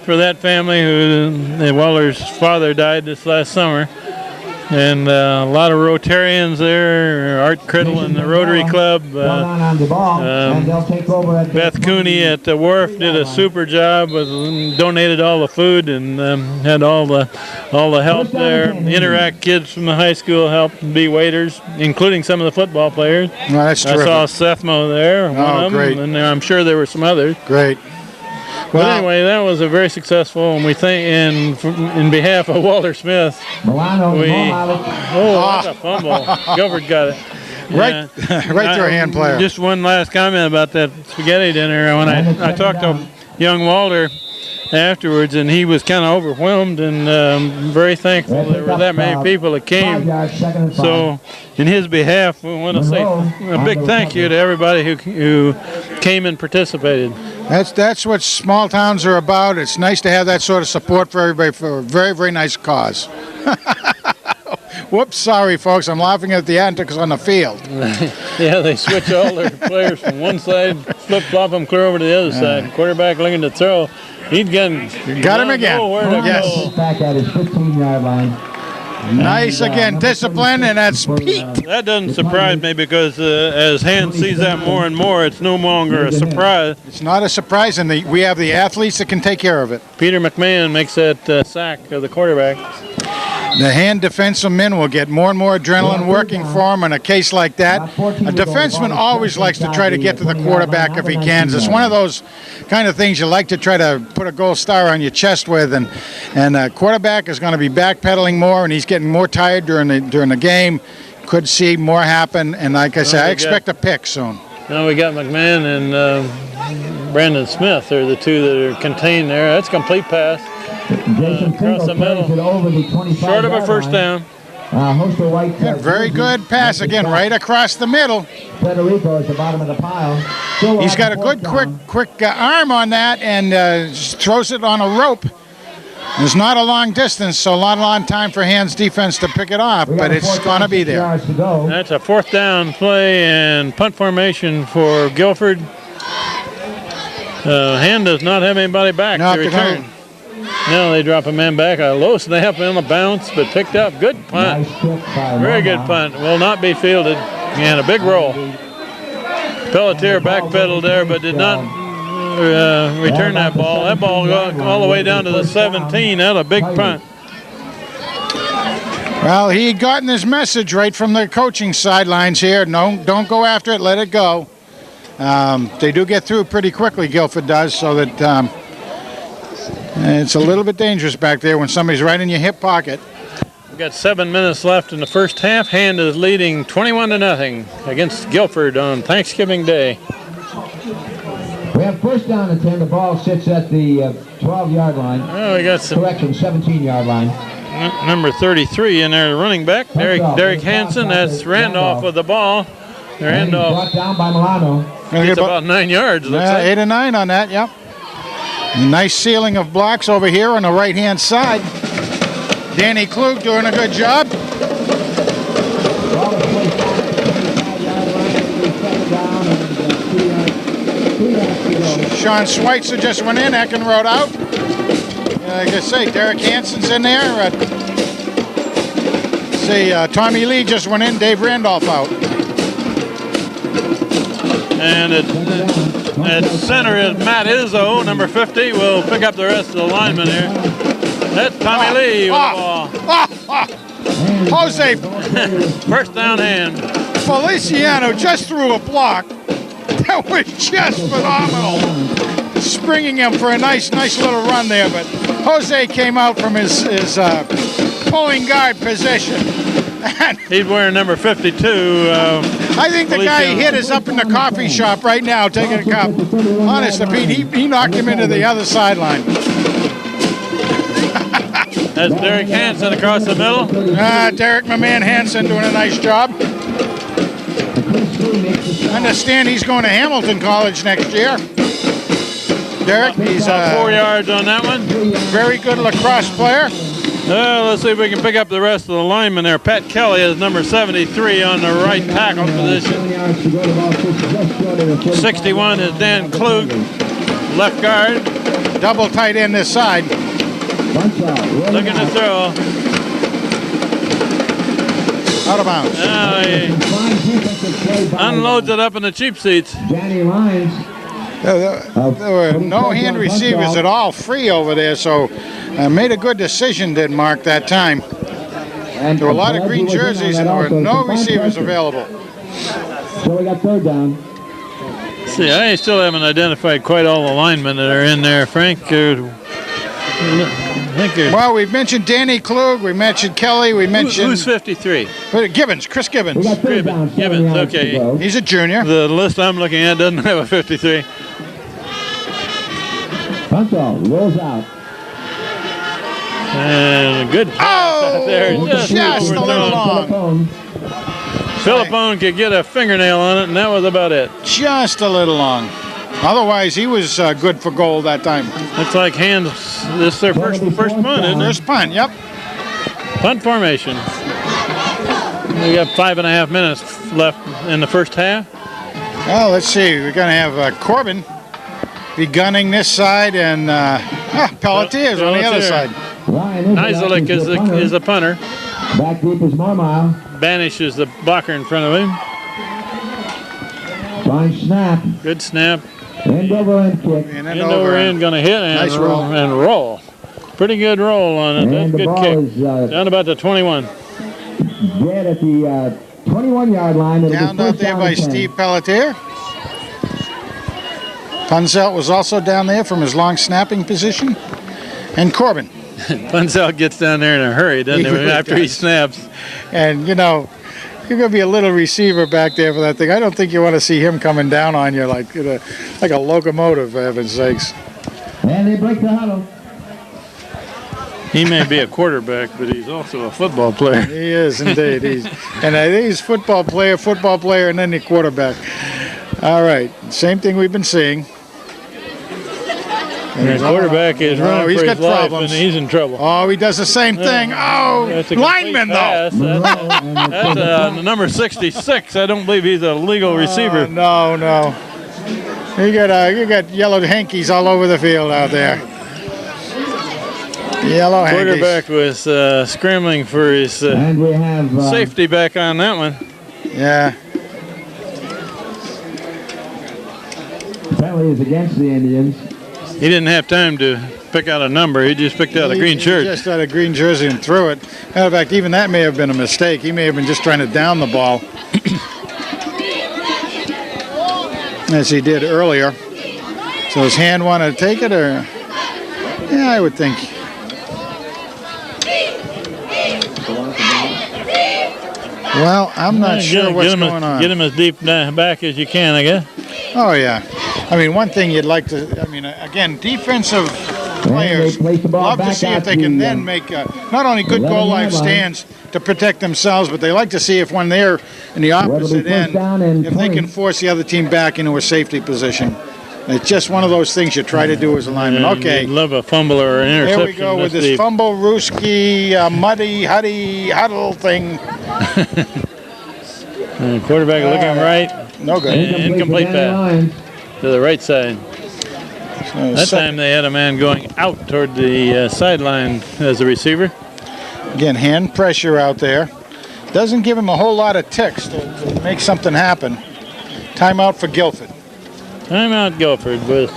for that family who Walter's father died this last summer. And a lot of Rotarians there, Art Criddle and the Rotary Club. Beth Cooney at the wharf did a super job, donated all the food and had all the help there. Interact kids from the high school helped be waiters, including some of the football players. Well, that's terrific. I saw Sethmo there, one of them, and I'm sure there were some others. Great. But anyway, that was a very successful, and we thank, in behalf of Walter Smith, that's a fumble. Guilford got it. Right to a hand player. Just one last comment about that spaghetti dinner. When I talked to young Walter afterwards, and he was kind of overwhelmed and very thankful there were that many people that came. So, in his behalf, we want to say a big thank you to everybody who came and participated. That's what small towns are about. It's nice to have that sort of support for everybody for a very, very nice cause. Whoops, sorry, folks. I'm laughing at the antics on the field. Yeah, they switch all their players from one side, flip-flop them clear over to the other side. Quarterback looking to throw. Got him again. Yes. Back at his 15-yard line. Nice again, discipline, and that's Pete. That doesn't surprise me because as Hans sees that more and more, it's no longer a surprise. It's not a surprise, and we have the athletes that can take care of it. Peter McMahon makes that sack of the quarterback. The hand defensive men will get more and more adrenaline working for him in a case like that. A defenseman always likes to try to get to the quarterback if he can. It's one of those kind of things you like to try to put a gold star on your chest with, and the quarterback is going to be backpedaling more, and he's getting more tired during the game. Could see more happen, and like I said, I expect a pick soon. Now we got McMahon and Brandon Smith are the two that are contained there. That's a complete pass. Across the middle. Short of a first down. Very good pass again, right across the middle. Federico is the bottom of the pile. He's got a good, quick arm on that, and throws it on a rope. There's not a long distance, so a lot of time for Hans defense to pick it off, but it's going to be there. That's a fourth down play and punt formation for Guilford. Hand does not have anybody back Not to to return. Now they drop a man back. A low snap on the bounce, but picked up. Good punt. Nice kick by Very good Mama. punt. Will not be fielded. And a big roll. Pelletier backpedaled there, but did not return that ball. That ball got all the way down to the 17. That's a big punt. Well, he had gotten his message right from the coaching sidelines here. No, don't go after it. Let it go. They do get through pretty quickly, Guilford does, so that it's a little bit dangerous back there when somebody's right in your hip pocket. We've got 7 minutes left in the first half. Hand is leading 21-0 against Guilford on Thanksgiving Day. We have first down and 10. The ball sits at the 12-yard line. Oh, we got some Correction, 17-yard line. number 33 in there, running back. Derek Hansen. That's Randolph with the ball. Randolph Brought down by Milano. gets about 9 yards. Looks like. 8 or 9 on that, yep. Nice ceiling of blocks over here on the right-hand side. Danny Klug doing a good job. Ball is placed down at the 25-yard line. It'll be second down and 2 yards to go. Sean Schweitzer just went in. Eckenrode out. Like I say, Derek Hansen's in there. Tommy Lee just went in. Dave Randolph out. And at center is Matt Izzo, number 50. Will pick up the rest of the linemen here. That's Tommy Lee with the ball. Jose First down hand. Feliciano just threw a block. That was just phenomenal. Springing him for a nice little run there, but Jose came out from his pulling guard position. He's wearing number 52. I think the guy he hit is up in the coffee shop right now taking a cup. Honest to Pete, he knocked him into the other sideline. That's Derek Hansen across the middle. Derek, my man Hansen, doing a nice job. I understand he's going to Hamilton College next year. Derek, he's 4 yards on that one. very good lacrosse player. Let's see if we can pick up the rest of the linemen there. Pat Kelly is number 73 on the right tackle position. 61 is Dan Klug, left guard. Double tight end this side. Looking to throw. Out of bounds. He unloads it up in the cheap seats. Danny Lyons. There were no hand receivers at all free over there, so made a good decision, did Mark, that time. There were a lot of green jerseys and there were no receivers available. So we got third down. See, I still haven't identified quite all the linemen that are in there, Frank. Well, we've mentioned Danny Klug, we mentioned Kelly, we mentioned... Who's 53? Gibbons, Chris Gibbons. We got third down. Gibbons, okay. He's a junior. The list I'm looking at doesn't have a 53. Punto rolls out. And a good pass out there. Just a little long. Philippone could get a fingernail on it, and that was about it. Just a little long. Otherwise, he was good for goal that time. Looks like Hands, this is their first punt, isn't it? First punt, yep. Punt formation. We got 5.5 minutes left in the first half. Well, let's see. We're going to have Corbin be gunning this side, and Pelletier's on the other side. Nizelik is the punter. Back deep is Marmile. Banish is the blocker in front of him. Fine snap. Good snap. End over end kick. End over end, going to hit and, Nice roll. And roll. Pretty good roll on it. That's And a the good ball kick. is Down about the 21. dead at the 21-yard line. It'll be Down out first there down by and 10. Steve Pelletier. Punzelt was also down there from his long snapping position. And Corbin. Punzelt gets down there in a hurry, doesn't he, really after he does. snaps. And, you know, you're going to be a little receiver back there for that thing. I don't think you want to see him coming down on you like a locomotive, for heaven's sakes. And they break the huddle. He may be a quarterback, but he's also a football player. He is, indeed. And I think he's football player, and then the quarterback. All right. Same thing we've been seeing. And the quarterback is running he's for got his life, problems. and he's in trouble. Oh, he does the same thing. Oh, That's a complete lineman, though. pass. That's number 66. I don't believe he's a legal receiver. No. You got yellow hankies all over the field out there. Yellow hankies. Quarterback was scrambling for his And we have safety back on that one. Yeah. penalties against the Indians. He didn't have time to pick out a number. He just picked out a green shirt. He just had a green jersey and threw it. Matter of fact, even that may have been a mistake. He may have been just trying to down the ball. As he did earlier. So his hand wanted to take it, or? Yeah, I would think. Well, I'm not sure what's going on. Get him as deep back as you can, I guess. Oh, yeah. I mean, one thing you'd like to, I mean, again, defensive players love to see if they can then make not only good goal line stands to protect themselves, but they like to see if when they're in the opposite end, if they can force the other team back into a safety position. It's just one of those things you try to do as a lineman. Okay. Love a fumble or an interception. Here we go with this fumble, Ruski, muddy, huddle thing. Quarterback looking right. No good. Incomplete pass to the right side. That time they had a man going out toward the sideline as a receiver. Again, hand pressure out there. Doesn't give him a whole lot of ticks to make something happen. Timeout for Guilford. Timeout Guilford with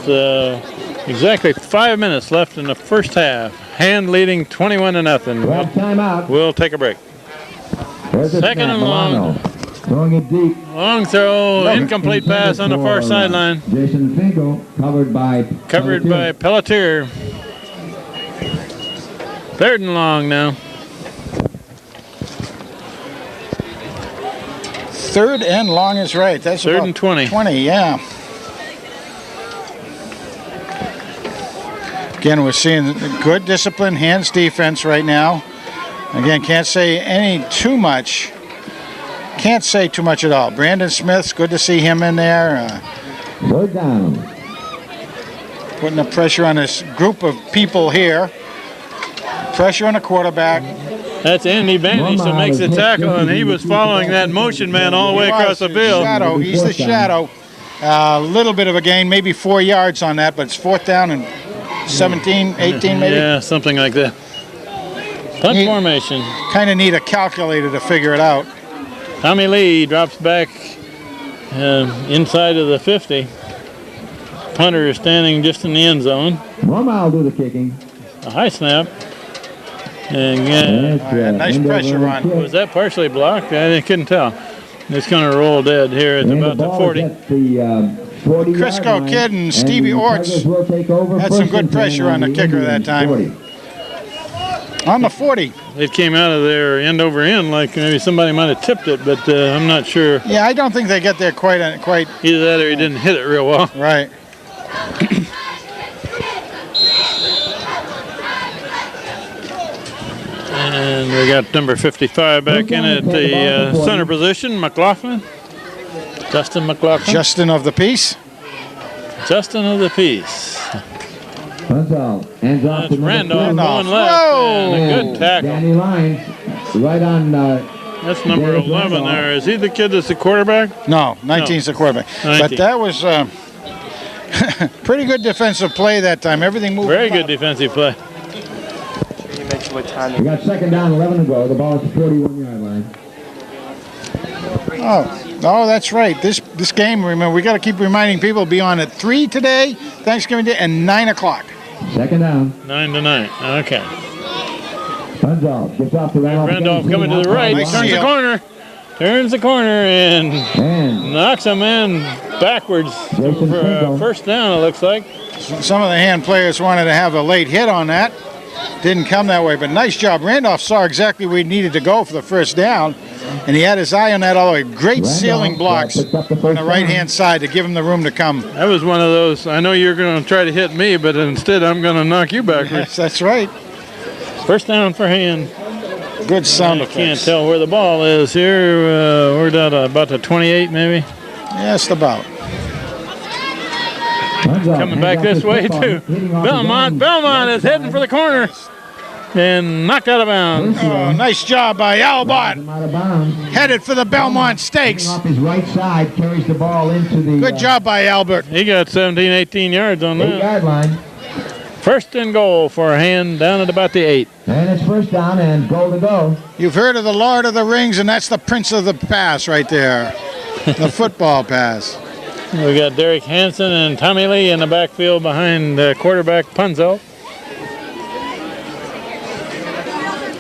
exactly 5 minutes left in the first half. Hand leading 21-0. Well, timeout. We'll take a break. Second and long. Throwing it deep. Long throw, incomplete pass on the far sideline. Jason Finkel, covered by Pelletier. Third and long now. Third and long is right. That's third about and 20. 20, yeah. Again, we're seeing good discipline, hands defense right now. Again, can't say too much. Can't say too much at all. Brandon Smith's good to see him in there. Third down. Putting the pressure on this group of people here. Pressure on the quarterback. That's Andy Banish that makes the tackle, and he was following that motion man all the way across the field. He's the shadow. A little bit of a gain, maybe 4 yards on that, but it's fourth down and 17, 18 maybe? Yeah, something like that. Punt formation. Kind of need a calculator to figure it out. Tommy Lee drops back inside of the 50. Punter is standing just in the end zone. Norma will do the kicking. A high snap. And nice pressure on. Was that partially blocked? I couldn't tell. It's going to roll dead here at about the 40. Crisco Kid and Stevie Orts had some good pressure on the kicker that time. 40. On the 40. It came out of there end over end, like maybe somebody might have tipped it, but I'm not sure. Yeah, I don't think they get there quite. Either that or he didn't hit it real well. Right. And we got number 55 back in at the center position, McLaughlin. Justin McLaughlin. Justin of the piece. Justin of the piece. That's Randolph going left. And a good tackle. Danny Lyons, right on. That's number 11 there. Is he the kid that's the quarterback? No, 19's the quarterback. 19. But that was pretty good defensive play that time. Everything moved. Very good defensive play. We got second down, 11 to go. The ball is the 41-yard line. Oh, that's right. This game, remember, we got to keep reminding people, be on at 3 today, Thanksgiving Day, and 9 o'clock. Second down. 9 to 9. Okay. Randolph gets off to Randolph coming to the right. Nice Turns the corner. Turns the corner and knocks a man backwards for first down, it looks like. Some of the hand players wanted to have a late hit on that. Didn't come that way, but nice job. Randolph saw exactly where he needed to go for the first down, and he had his eye on that all the way. Great ceiling blocks on the right-hand side to give him the room to come. That was one of those, I know you're going to try to hit me, but instead I'm going to knock you backwards. Yes, that's right. First down for hand. Good sound effects. I can't tell where the ball is here. We're down about the 28 maybe. Just about. Coming back this way too. Belmont is heading for the corner. and knocked out of bounds. Oh, nice job by Albert. Out of bounds. Headed for the Belmont Stakes. Off his right side, carries the ball into the Good job by Albert. He got 17, 18 yards on that. 8-yard line. First and goal for a Hand down at about the 8. And it's first down and goal to go. You've heard of the Lord of the Rings, and that's the Prince of the Pass right there. The football pass. We got Derek Hansen and Tommy Lee in the backfield behind quarterback Punzel.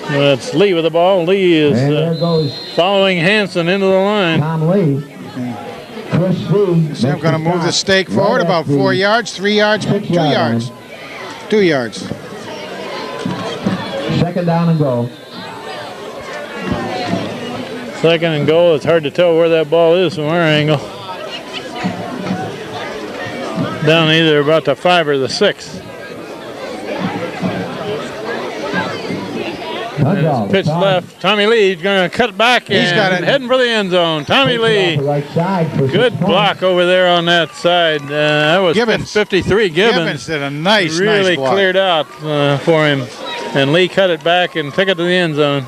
That's Lee with the ball. Lee is And there goes following Hansen into the line. Tom Lee. Chris V. So I'm going to move the stake forward about 4 yards, 3 yards, 2 yards. 2 yards. Second down and goal. Second and goal. It's hard to tell where that ball is from our angle. Down either about the 5 or the 6. And pitch left. Tommy Lee's going to cut back and He's got it. Heading for the end zone. Tommy Lee. Right side for Good block over there on that side. That was Gibbons. 53. Gibbons did a nice really block. cleared out for him. And Lee cut it back and took it to the end zone.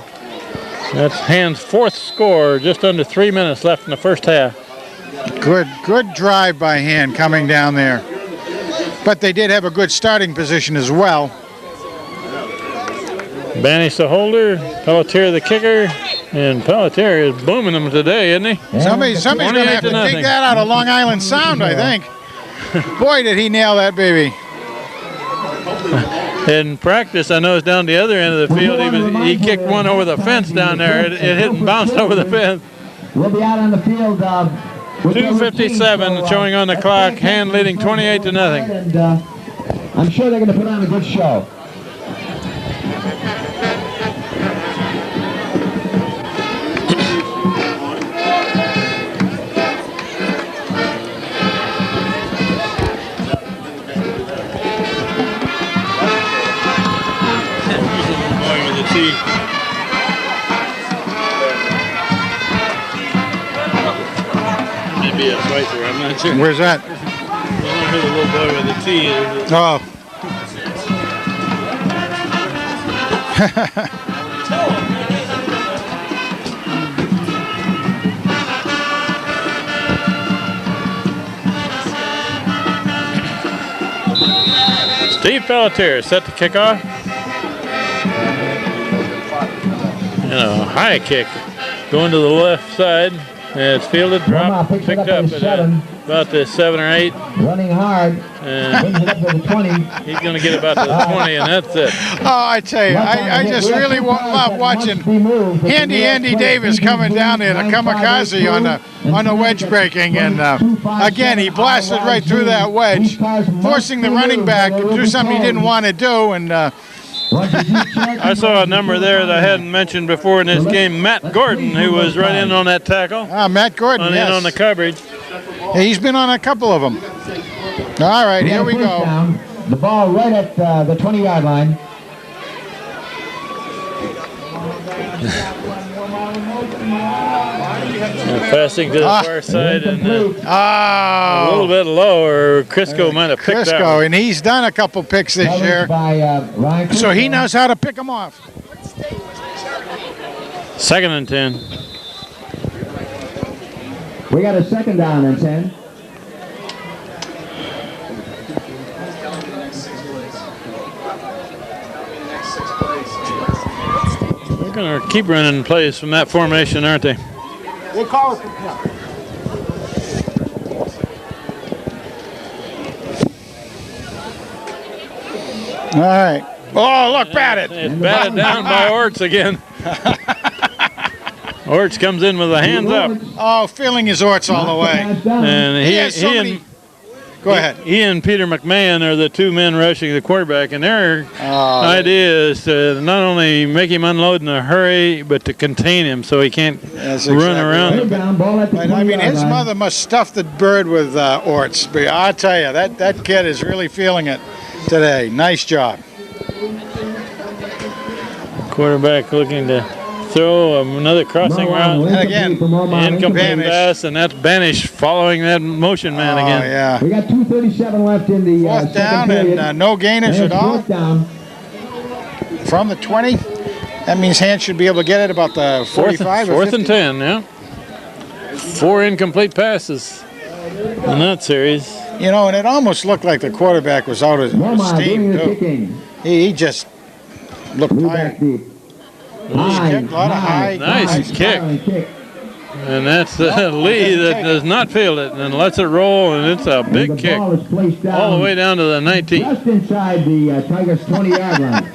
That's Hand's 4th score. Just under 3 minutes left in the first half. Good drive by Hand coming down there. But they did have a good starting position as well. Banish the holder, Pelletier the kicker, and Pelletier is booming them today, isn't he? Somebody's going to have to dig that out of Long Island Sound, I think. Boy, did he nail that baby. In practice, I know it's down the other end of the field. He kicked one over the fence down there. It hit and bounced over the fence. We'll be out on the field. 2:57 showing on the clock. Hand leading 28-0. And I'm sure they're going to put on a good show. Maybe a Schweitzer, I'm not sure. Where's that? The little boy with the T. Oh. Steve Pelletier set to kick off. And a high kick going to the left side. And it's fielded, dropped, picked up at about the 7 or 8. Running hard. And it up to the 20. He's going to get about to the 20, and that's it. Oh, I tell you, I just really love watching Andy Davis coming down there, the kamikaze on the wedge breaking, and again he blasted right through that wedge, forcing the running back to do something he didn't want to do, and I saw a number there that I hadn't mentioned before in this game, Matt Gordon, who was right in on that tackle. Matt Gordon, in on the coverage. He's been on a couple of them. All right, here we go. Down. The ball right at the 20-yard line. Passing to the far side and a little bit lower. Crisco might have picked Crisco, and he's done a couple picks this year, so he knows how to pick them off. 2nd and 10. We got a 2nd down and 10. They're going to keep running plays from that formation, aren't they? We'll call it. All right. Oh, look, bat it. It's batted down by Orts again. Orts comes in with the hands up. Oh, feeling his Orts all the way. And Go ahead. He and Peter McMahon are the 2 men rushing the quarterback, and their idea is to not only make him unload in a hurry, but to contain him so he can't run around. I mean, his mother must stuff the bird with Orts. But I'll tell you, that kid is really feeling it today. Nice job. Quarterback looking to throw another crossing route. And again, incomplete pass, and that's Banish following that motion man again. Yeah. We got 2:37 left in the 4th down period. and no gainers at all. 4th down. from the 20. That means Hand should be able to get it about the 45 or 4th 50. and 10, yeah. 4 incomplete passes in that series. You know, and it almost looked like the quarterback was out of steam, too. He just looked tired. High, A lot of high. Nice kick. And that's Lee that does not field it and lets it roll, and it's a big kick all the way down to the 19. Just inside the Tigers' 20-yard line.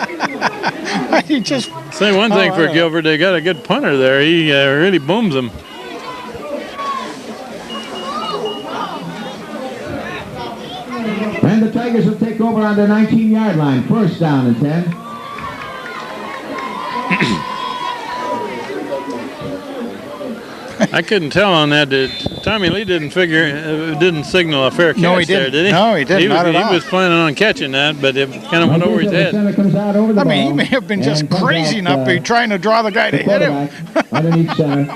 He just Say one thing for Guilford, they got a good punter there. He really booms them. And the Tigers will take over on the 19-yard line. First down and 10. I couldn't tell on that. Tommy Lee didn't signal a fair catch. No, he didn't. There, did he? No, he didn't. Not at all. He was planning on catching that, but it kind of went over his head. I mean, he may have been just crazy enough to be trying to draw the guy to hit him. Underneath center.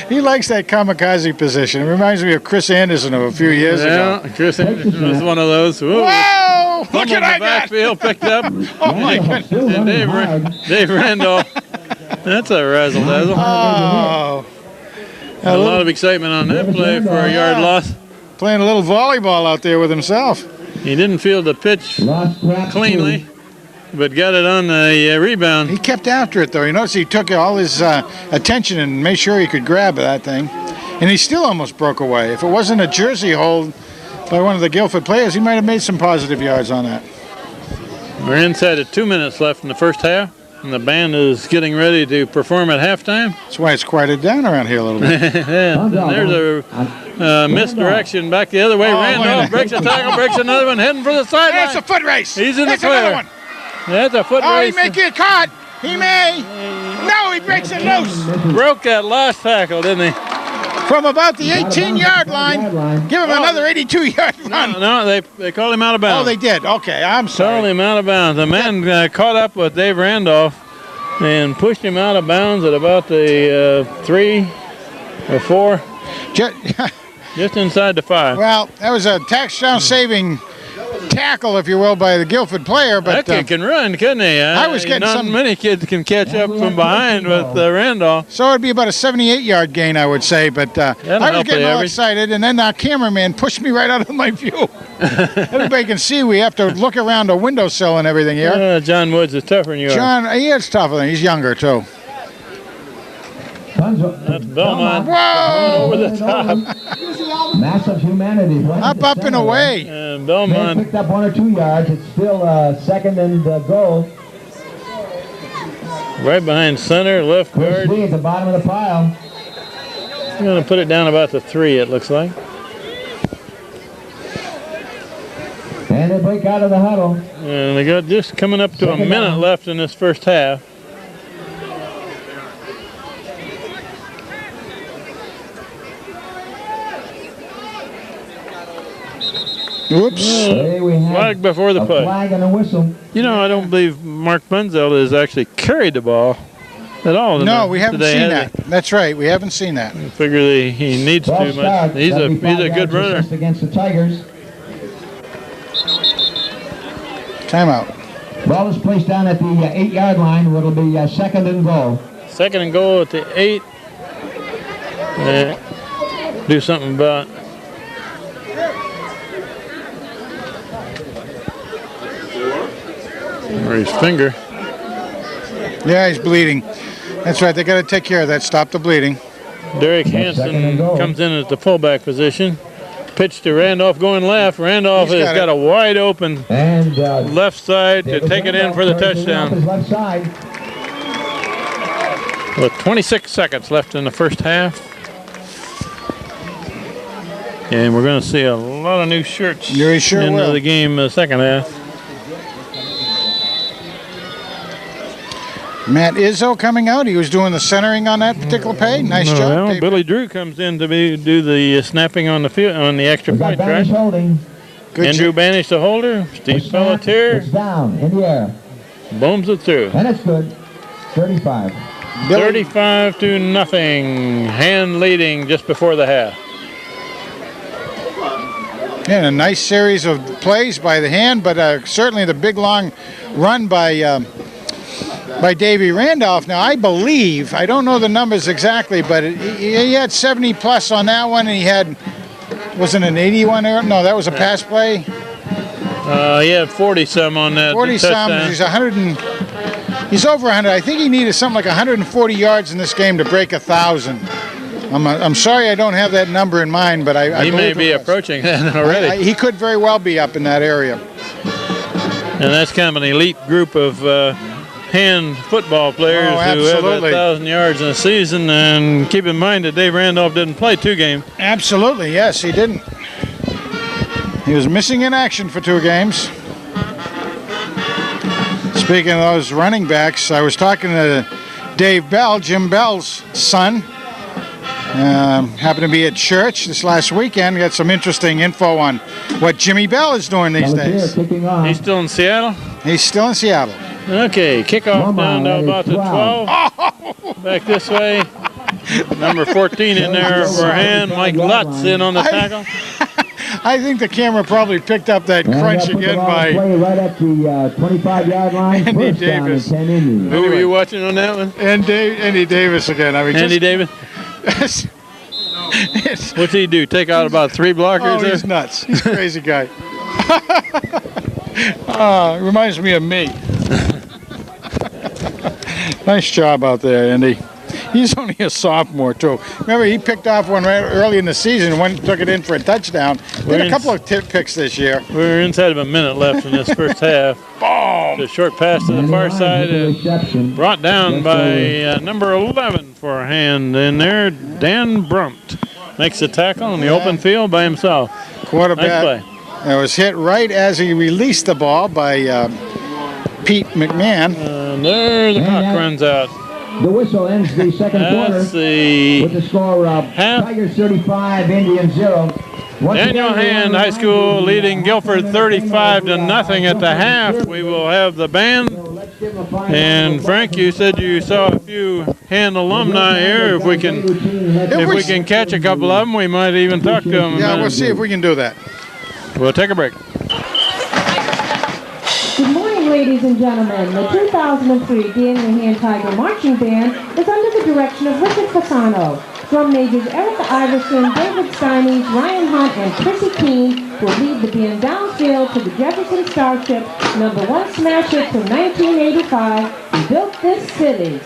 He likes that kamikaze position. It reminds me of Chris Anderson of a few years ago. Yeah, Chris Anderson was one of those. Whoa! Look at that backfield picked up. Oh my goodness! And Dave Randolph. That's a razzle dazzle. Oh. A lot of excitement on that play for a yard loss. Playing a little volleyball out there with himself. He didn't field the pitch cleanly, but got it on the rebound. He kept after it, though. You notice he took all his attention and made sure he could grab that thing. And he still almost broke away. If it wasn't a jersey hold by one of the Guilford players, he might have made some positive yards on that. We're inside of 2 minutes left in the first half, and the band is getting ready to perform at halftime. That's why it's quieted down around here a little bit. Yeah, there's a misdirection back the other way. Randolph breaks a tackle, breaks another one, heading for the sideline. That's a foot race. He's in That's the clear. another one. That's a foot race. He may get caught. He may. No, he breaks it loose. Broke that last tackle, didn't he? From about the 18-yard line. Give him another 82-yard run. No, they called him out of bounds. Oh, they did. Okay, I'm sorry. Called him out of bounds. The man caught up with Dave Randolph and pushed him out of bounds at about the 3 or 4. Just inside the 5. Well, that was a touchdown-saving tackle, if you will, by the Guilford player. But that kid can run, couldn't he? I was getting not many kids can catch up from behind with Randolph. So it'd be about a 78-yard gain, I would say. But I was getting all excited, and then our cameraman pushed me right out of my view. Everybody can see we have to look around a windowsill and everything here. John Woods is tougher than you are. John, he is tougher than he's younger too. That's Belmont. Whoa! Over the top. Massive humanity. Up and away. And Belmont picked up 1 or 2 yards. It's still second and goal. right behind center, left guard. Lee at the bottom of the pile. I'm going to put it down about the 3, it looks like. And they break out of the huddle. And they got just coming up to a minute left in this first half. Oops. Flag before the play. Flag and a whistle. You know, I don't believe Mark Bunzel has actually carried the ball at all. No, we haven't seen that. That's right. We haven't seen that. I figure he needs too much. He's a good runner. Against the Tigers. Timeout. Ball is placed down at the 8-yard line, where it'll be second and goal. Second and goal at the 8. Do something about or his finger. Yeah, he's bleeding. That's right. They got to take care of that. Stop the bleeding. Derek Hansen comes in at the fullback position. Pitch to Randolph going left. Randolph has got a wide open left side to take it in for the touchdown. With 26 seconds left in the first half. And we're going to see a lot of new shirts into the game in the second half. Matt Izzo coming out. He was doing the centering on that particular play. Nice job. Well, Billy Drew comes in to do the snapping on the field on the extra point track. Andrew Banish the holder. Steve Pelletier. It's down in the air. Booms it through. And it's good. 35. 35-0. Hand leading just before the half. And a nice series of plays by the hand, but certainly the big long run by Davey Randolph. Now I believe, I don't know the numbers exactly, but he had 70 plus on that one, and he had, wasn't an 81 error? No, that was a pass play. He had 40 some on that. 40 some. He's 100 and he's over 100. I think he needed something like 140 yards in this game to break 1,000. I'm sorry I don't have that number in mind, but I he may be approaching that already. He could very well be up in that area. And that's kind of an elite group of hand football players who have 1,000 yards in a season. And keep in mind that Dave Randolph didn't play 2 games. Absolutely, yes, he didn't. He was missing in action for 2 games. Speaking of those running backs, I was talking to Dave Bell, Jim Bell's son. Happened to be at church this last weekend. Got some interesting info on what Jimmy Bell is doing these days. He's still in Seattle? He's still in Seattle. Okay, kickoff down to about the 12. Oh! Back this way. Number 14 in there for a hand. Mike Lutz in on the tackle. I think the camera probably picked up that crunch again by right at the 25-yard line. Andy Davis. Who were you watching on that one? Andy Davis again. I mean, Andy Davis? What's he do? Take out about 3 blockers? Oh, he's nuts. He's a crazy guy. Reminds me of me. Nice job out there, Andy. He's only a sophomore, too. Remember, he picked off one right early in the season and took it in for a touchdown. Did a couple of picks this year. We're inside of a minute left in this first half. Boom! The short pass to the far side is brought down by number 11 for a hand in there. Dan Brumt makes the tackle in the open field by himself. Quarterback. Nice play. It was hit right as he released the ball by Pete McMahon. And there the clock runs out. The whistle ends the second quarter with the score of Tigers 35, Indians 0. Daniel Hand High School leading Guilford 35-0 at the half. We will have the band. And Frank, you said you saw a few Hand alumni here. If we can catch a couple of them, we might even talk to them. Yeah, we'll see if we can do that. We'll take a break. Good morning, ladies and gentlemen. The 2003 Daniel Hand Tiger Marching Band is under the direction of Richard Fasano. Drum majors Erica Iverson, David Steines, Ryan Hunt, and Chrissy Keene will lead the band downfield to the Jefferson Starship, #1 smash hit from 1985, We Built This City.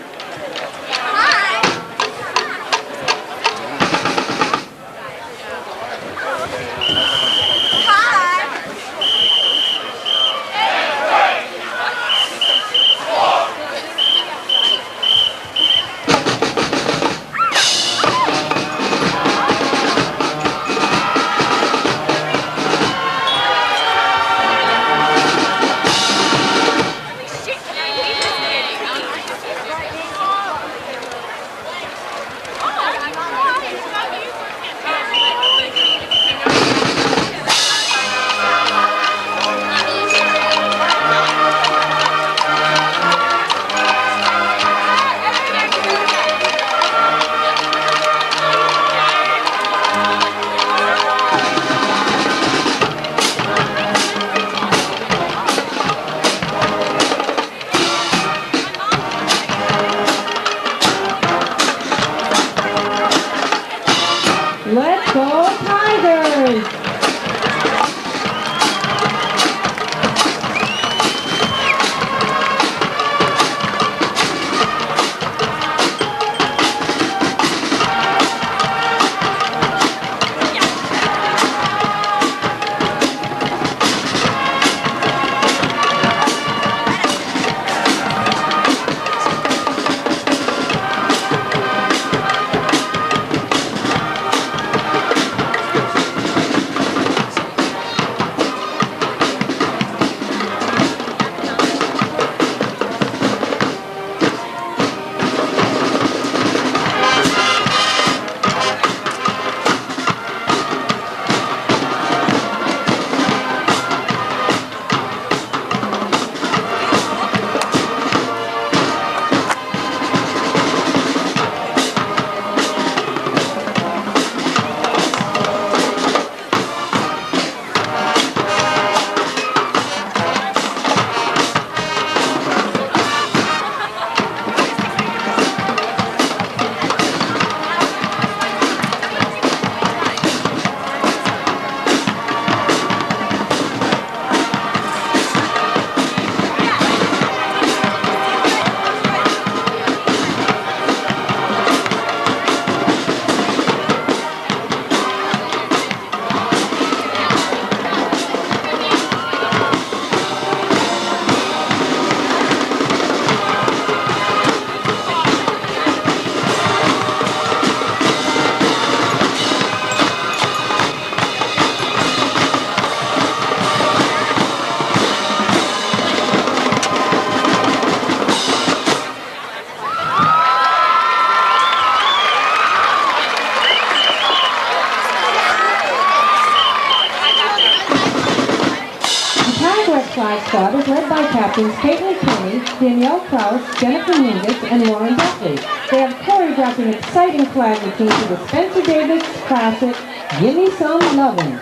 Squad is led by captains Caitlin Kenny, Danielle Krause, Jennifer Mingus, and Lauren Buckley. They have choreographed an exciting flag routine to the Spencer Davis classic, Gimme Some Lovin'.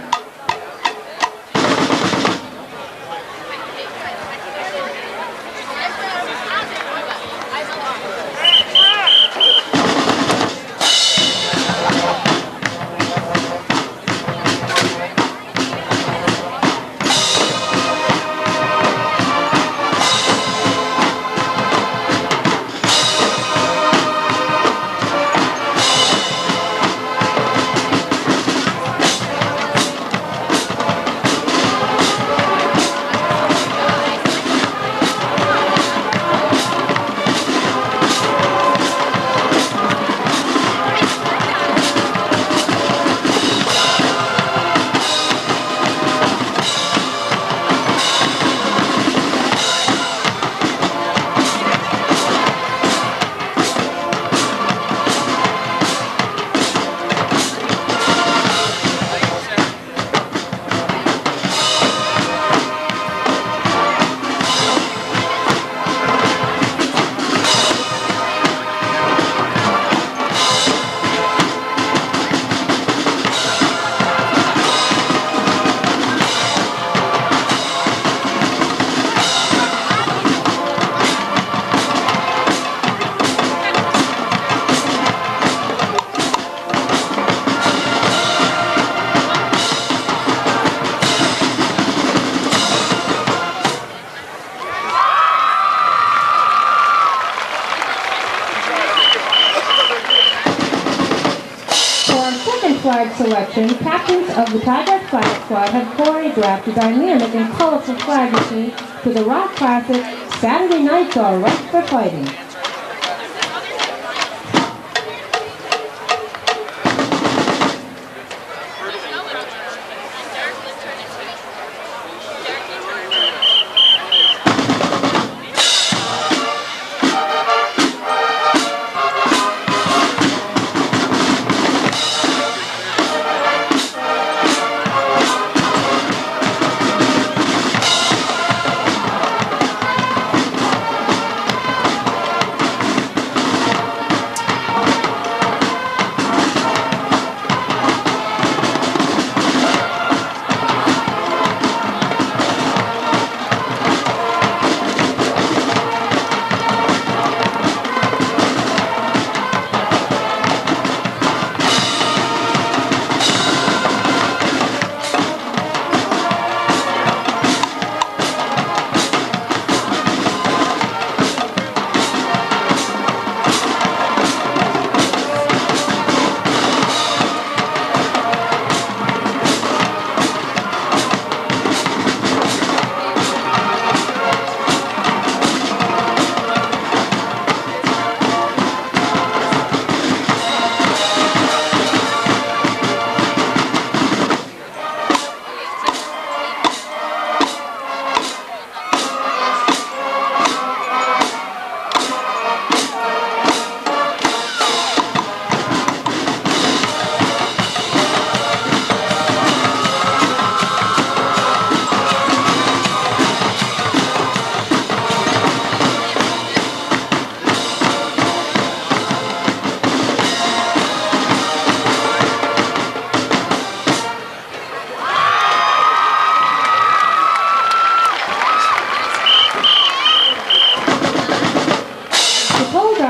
Flag selection, captains of the Tiger Flag Squad have choreographed a dynamic and colorful flag routine to the rock classic, Saturday Nights Are Right for Fighting.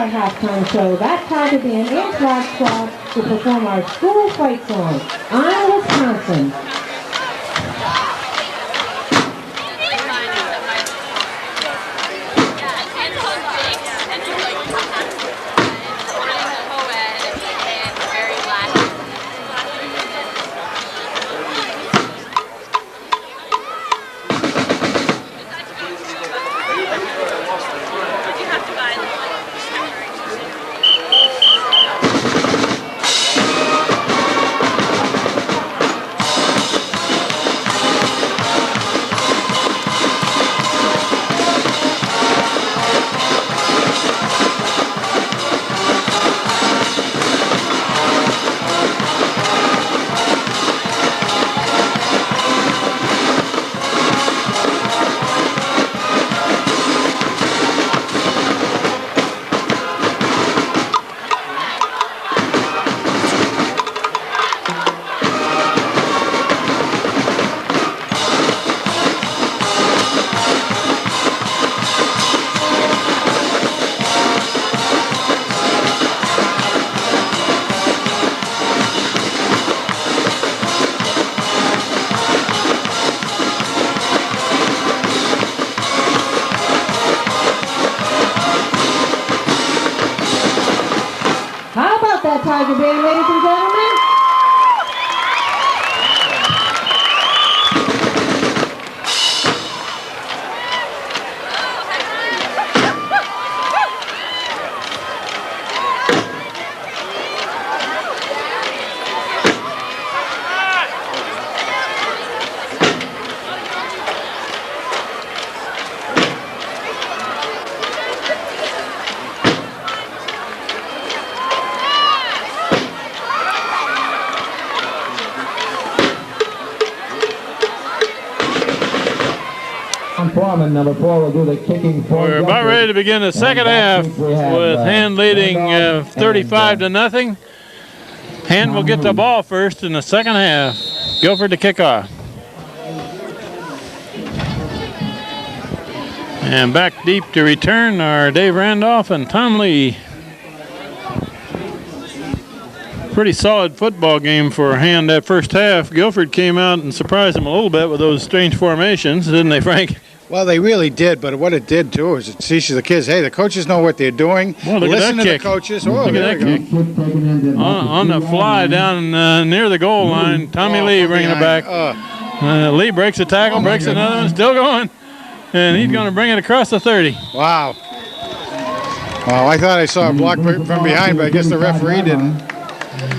Halftime show, that Tiger Band and Flag Squad will perform our school fight song, I'm Wisconsin. Tiger Band, ladies and gentlemen. Foreman, number 4, will do the kicking for We're about ready to begin the second half with Hand leading 35-0. Hand will get the ball first in the second half. Guilford to kick off. And back deep to return are Dave Randolph and Tom Lee. Pretty solid football game for Hand that first half. Guilford came out and surprised them a little bit with those strange formations, didn't they, Frank? Well, they really did, but what it did too is it teaches the kids, hey, the coaches know what they're doing. Well, listen to kick. The coaches. Oh, look at that kick. On the fly down near the goal line, Tommy Lee bringing it back. Lee breaks a tackle, breaks another one, still going. And he's going to bring it across the 30. Wow. Well, I thought I saw a block from behind, but I guess the referee didn't.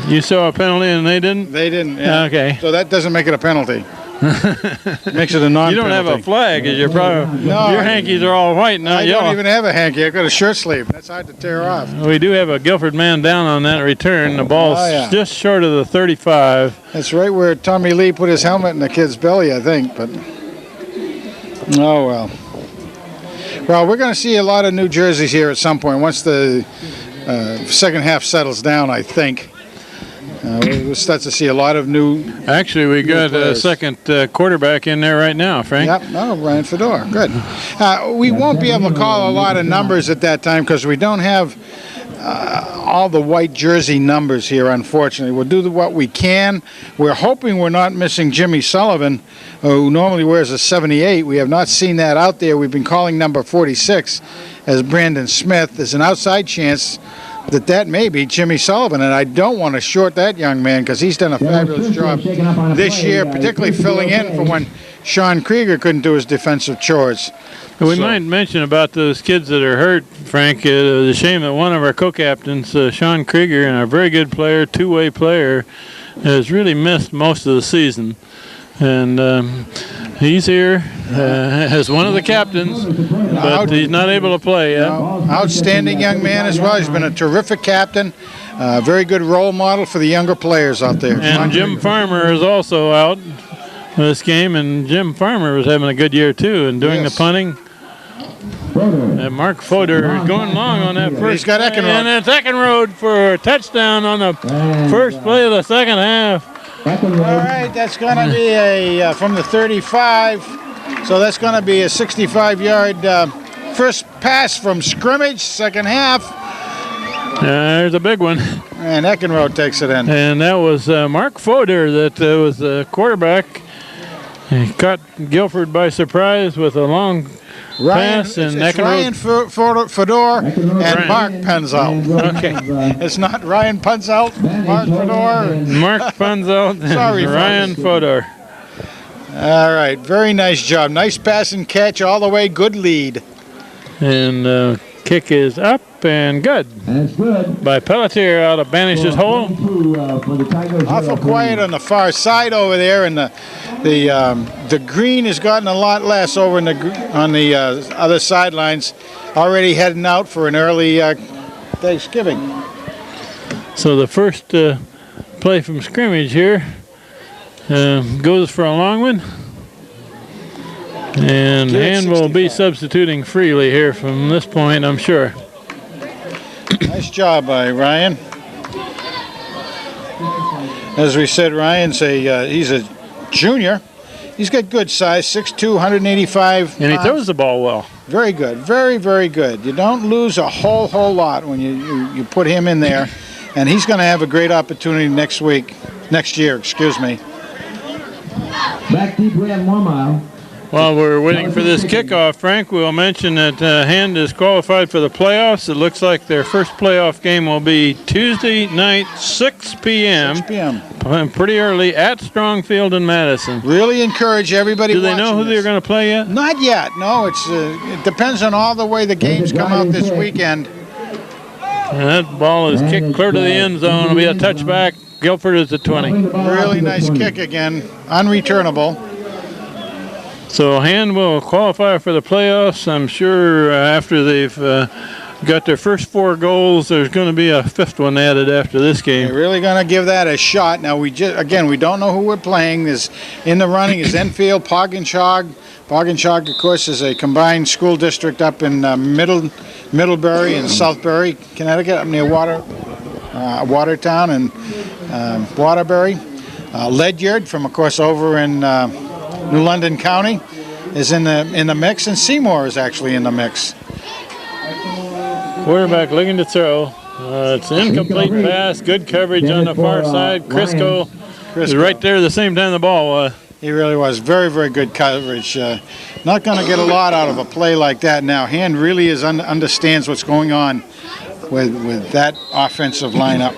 You saw a penalty and they didn't? They didn't, yeah. Okay. So that doesn't make it a penalty. Makes it a non-penalty. You don't have a flag, because your hankies are all white, not yellow. I don't even have a hanky. I've got a shirt sleeve. That's hard to tear off. We do have a Guilford man down on that return. The ball's just short of the 35. That's right where Tommy Lee put his helmet in the kid's belly, I think. But oh, well. Well, we're going to see a lot of new jerseys here at some point once the second half settles down, I think. We'll start to see a lot of new. Actually, we got a second quarterback in there right now, Frank. Yep, Ryan Fedor. Good. We won't be able to call a lot of numbers at that time because we don't have all the white jersey numbers here, unfortunately. We'll do what we can. We're hoping we're not missing Jimmy Sullivan, who normally wears a 78. We have not seen that out there. We've been calling number 46 as Brandon Smith. There's an outside chance that may be Jimmy Sullivan, and I don't want to short that young man because he's done a fabulous job this year, particularly filling in for when Sean Krieger couldn't do his defensive chores. We might mention about those kids that are hurt, Frank. It's a shame that one of our co-captains, Sean Krieger, and a very good player, two-way player, has really missed most of the season. And he's here as one of the captains, but he's not able to play yet. Outstanding young man as well. He's been a terrific captain, very good role model for the younger players out there. And Jim Farmer is also out this game, and Jim Farmer was having a good year too and doing the punting. And Mark Fodor is going long on that first. He's got Eckenrode. And that's Eckenrode for a touchdown on the first play of the second half. All right, that's going to be a from the 35. So that's going to be a 65-yard first pass from scrimmage, second half. There's a big one. And Eckenrode takes it in. And that was Mark Fodor that was the quarterback. He caught Guilford by surprise with a long pass. And Ryan Fedor and Mark Penzout. Okay. It's not Ryan Penzout, Mark Fedor. Mark Penzout and Ryan Fodor. All right, very nice job. Nice pass and catch all the way. Good lead. And kick is up and good. That's good. By Pelletier out of Banish's hole. Awful quiet on the far side over there, and the green has gotten a lot less over on the other sidelines. Already heading out for an early Thanksgiving. So the first play from scrimmage here goes for a long one. And Hand will be substituting freely here from this point, I'm sure. Nice job by Ryan. As we said, Ryan's he's a junior. He's got good size, 6'2", 185 And he throws the ball well. Very good, very, very good. You don't lose a whole lot when you put him in there. And he's going to have a great opportunity next year, excuse me. Back deep, we have Mormile. While we're waiting for this kickoff, Frank, we'll mention that Hand is qualified for the playoffs. It looks like their first playoff game will be Tuesday night, 6 p.m. 6 p.m. Pretty early at Strong Field in Madison. Really encourage everybody. Do they know who they're going to play yet? Not yet. No, it depends on all the way the games come out this weekend. And that ball is kicked clear to the end zone. It'll be a touchback. Guilford is at 20. Really nice kick again. Unreturnable. So Hand will qualify for the playoffs. I'm sure after they've got their first 4 goals, there's going to be a 5th one added after this game. They're really going to give that a shot. Now, we don't know who we're playing. In the running is Enfield, Poggenshog. Poggenshog, of course, is a combined school district up in Middlebury and Southbury, Connecticut, up near Watertown and Waterbury. Ledyard from, of course, over in New London County is in the mix, and Seymour is actually in the mix. Quarterback looking to throw. It's an incomplete pass. Good coverage on the far side. Crisco is right there the same time the ball was. He really was. Very, very good coverage. Not going to get a lot out of a play like that now. Hand really understands what's going on with that offensive lineup.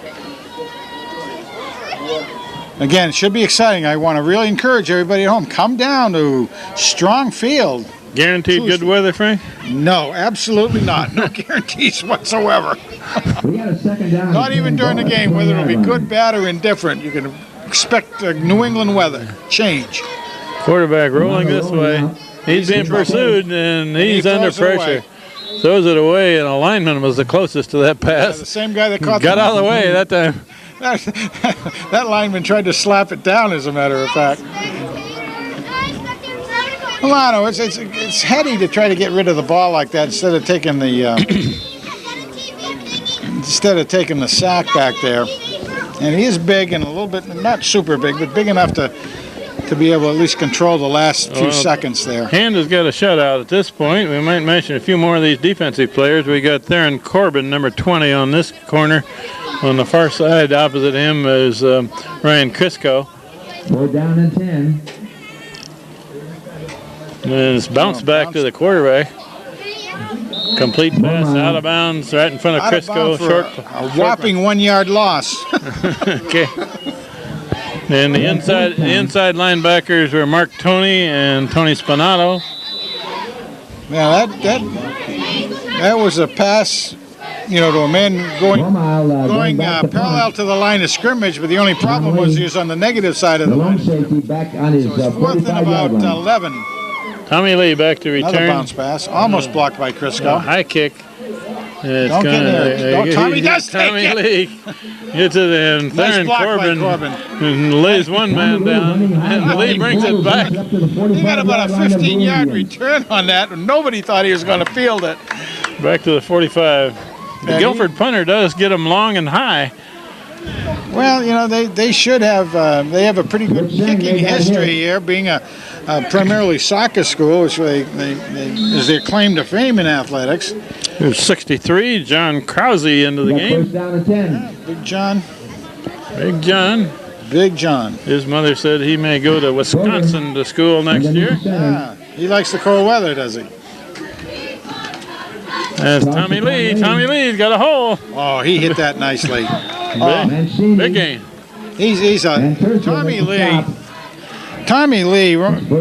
Again, it should be exciting. I want to really encourage everybody at home. Come down to Strong Field. Guaranteed good weather, Frank? No, absolutely not. No guarantees whatsoever. Not even during the game, whether it'll be good, bad, or indifferent. You can expect New England weather change. Quarterback rolling this way. He's being pursued, and he's under pressure. Throws it away, and a lineman was the closest to that pass. Yeah, the same guy that caught got out of the way that time. That lineman tried to slap it down, as a matter of fact. Milano, it's heady to try to get rid of the ball like that instead of taking the sack back there. And he is big and a little bit, not super big, but big enough to be able to at least control the last few seconds there. Hand has got a shutout at this point. We might mention a few more of these defensive players. We got Theron Corbin, number 20, on this corner. On the far side, opposite him, is Ryan Crisco. 4th down and 10. And it's bounced back to the quarterback. Complete pass out of bounds right in front of Crisco. A whopping 1 yard loss. Okay. And the inside linebackers were Mark Toney and Tony Spinato. Yeah, that was a pass, to a man going parallel to the line of scrimmage, but the only problem was he was on the negative side of the line. So it's 4th and about 11. Tommy Lee back to return. Another bounce pass, almost blocked by Crisco. High kick. Don't get there. Tommy does Tommy take Lee gets it in. Theron Corbin lays one man down. And Lee brings it back. He got about a 15-yard return on that, and nobody thought he was going to field it. Back to the 45. The Guilford punter does get him long and high. Well, they should have. They have a pretty good kicking history here, being a primarily soccer school, which is their claim to fame in athletics. There's 63, John Krause into the game. 1st down and 10. Yeah, Big John. Big John. Big John. His mother said he may go to Wisconsin to school next year. Yeah, he likes the cold weather, does he? That's Tommy Lee. Tommy Lee's got a hole. Oh, he hit that nicely. Big game. He's a Tommy Lee. Tommy Lee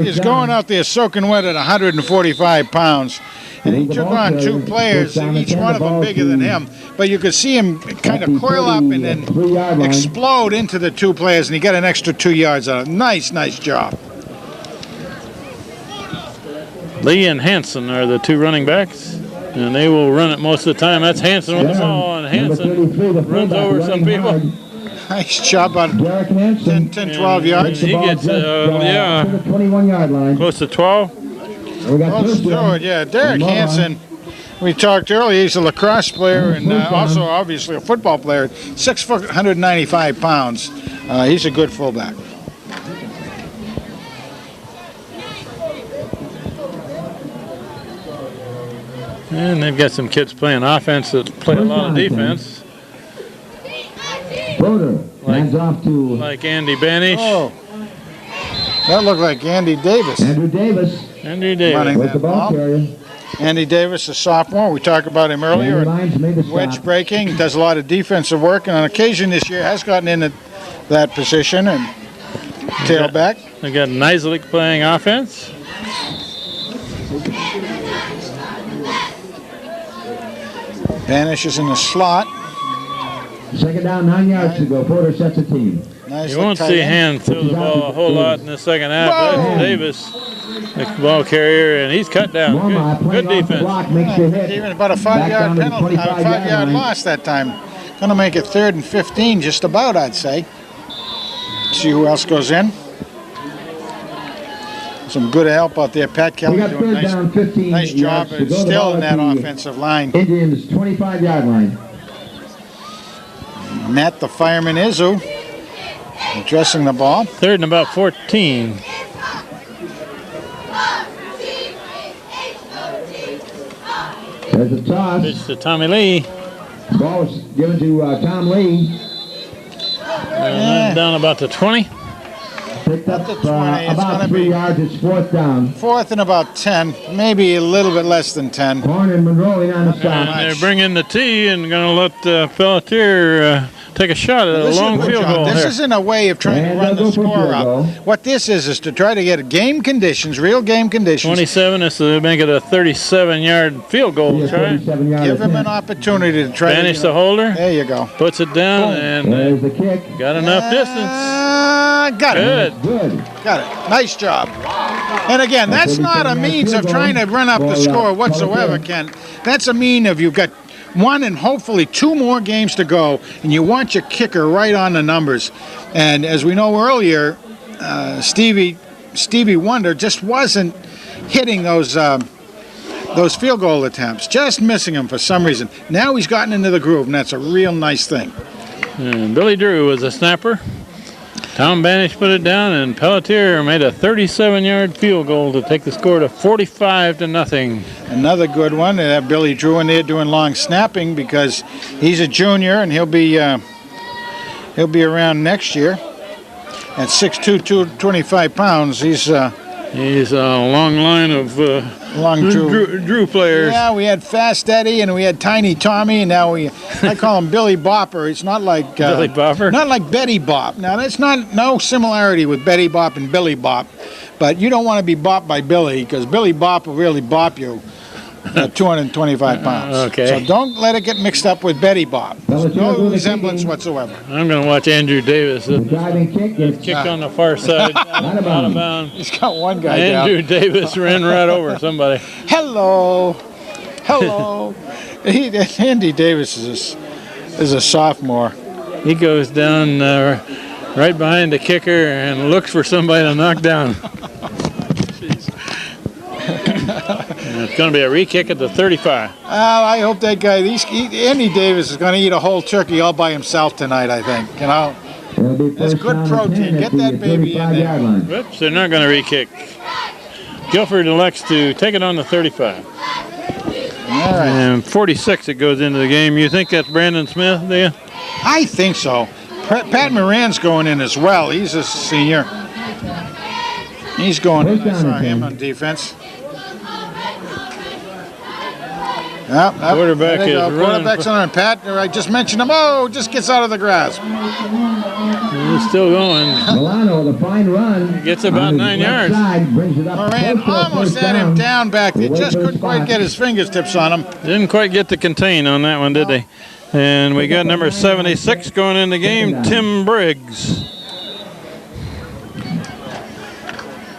is going out there soaking wet at 145 pounds. And he took on 2 players, each one of them bigger than him. But you could see him kind of coil up and then explode into the 2 players, and he got an extra 2 yards on it. Nice job. Lee and Hanson are the 2 running backs, and they will run it most of the time. That's Hanson with the ball, and Hanson runs over some people. Nice job on 10, 12 yards. He gets, 21-yard line. Close to 12. Close to it, yeah. Derek Hansen, we talked earlier, he's a lacrosse player and also obviously a football player. 6 foot, 195 pounds. He's a good fullback. And they've got some kids playing offense that play a lot of defense. Broder hands off to like Andy Banish. Oh. That looked like Andy Davis. Andrew Davis Andrew Davis. Running with that the ball ball. carrier. Andy Davis, a sophomore. We talked about him Danny earlier. Lyons made the Wedge stop. breaking, does a lot of defensive work, and on occasion this year has gotten in that position and tailback. We got Nizelik playing offense. Banish is in the slot. Second down, 9 yards to go. Porter sets a team. Nice You won't tight see end. Hand throw the ball a whole lot in the second half. Whoa! That's Davis, the ball carrier, and he's cut down. Mormont Good playing off the defense. block makes the hit. Even about a Back down 5-yard to the penalty, 25-yard 5-yard line. loss that time. Gonna make it 3rd and 15, just about, I'd say. See who else goes in. Some good help out there. Pat We Kelly got doing third down, 15 nice job yards to go. The still ball in at that the offensive line. Indians' 25-yard line. Matt the fireman Izzu addressing the ball. 3rd and about 14. There's a toss. Pitch to Tommy Lee. Ball was given to Tom Lee. Down about the 20. Picked up the 20, it's gonna about 3 be- yards. It's 4th down. 4th and about 10, maybe a little bit less than 10. Horn and Monroe in on the And stop. they're bringing the tee and going to let Pelletier take a shot at a This is long good, field John. goal This here. isn't a way of trying And to run they'll the go for score field up. goal. What this is to try to get game conditions, real game conditions. 27 is to make it a 37-yard field goal. Yeah, Try. 37-yard Give him an attempt. opportunity to try Banish to. the holder. There you go. Puts it down Boom. and There's the kick. got enough distance. Got it. Good. Good. Got it. Nice job. And again, that's not a means of trying to run up the score whatsoever, Ken. That's a mean of you've got 1 and hopefully 2 more games to go, and you want your kicker right on the numbers. And as we know earlier, Stevie Wonder just wasn't hitting those field goal attempts, just missing them for some reason. Now he's gotten into the groove, and that's a real nice thing. And Billy Drew was a snapper. Tom Banish put it down, and Pelletier made a 37-yard field goal to take the score to 45-0. Another good one. They have Billy Drew in there doing long snapping because he's a junior and he'll be around next year. At 6'2", 225 pounds, he's a long line of long Drew players. Yeah, we had Fast Eddie and we had Tiny Tommy, and now I call him Billy Bopper. It's not like Billy Bopper? not like Betty Bop. Now that's no similarity with Betty Bop and Billy Bop, but you don't want to be bopped by Billy because Billy Bop will really bop you. At 225 pounds. Okay. So don't let it get mixed up with Betty Bop. There's no resemblance whatsoever. I'm going to watch Andrew Davis. The driving kick is Kick on the far side. Out of bounds. He's got one guy Andrew down. Davis ran right over somebody. Hello. Andy Davis is a sophomore. He goes down right behind the kicker and looks for somebody to knock down. And it's going to be a re-kick at the 35. I hope that guy, Andy Davis, is going to eat a whole turkey all by himself tonight, I think. You know, that's good protein. Get that baby in there. Whoops, they're not going to re-kick. Guilford elects to take it on the 35. All right. And 46 it goes into the game. You think that's Brandon Smith, do you? I think so. Pat Moran's going in as well. He's a senior. He's going in. I saw him on defense. Yep, Quarterback there you is go. running. Quarterback's on. Pat, I just mentioned him. Oh, just gets out of the grasp. He's still going. Milano, the fine run. Gets about On his 9 left yards. Side, brings it up Moran close to a almost first had him down. down back there. We'll Just wait for couldn't quite spot. get his fingertips on him. Didn't quite get the contain on that one, did they? And we got number 76 going in the game, Tim Briggs.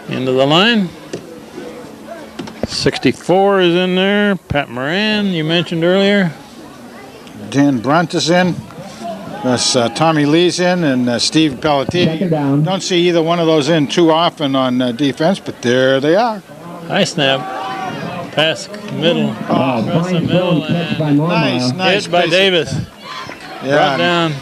Into the line. 64 is in there. Pat Moran, you mentioned earlier. Dan Brunt is in. That's Tommy Lee's in, and Steve Pelletier. Second down. Don't see either one of those in too often on defense, but there they are. High snap. Pass middle. Across the Fine middle. throw catch by And Nice, Mormont. nice. hit by piece. Davis. Brought Yeah, down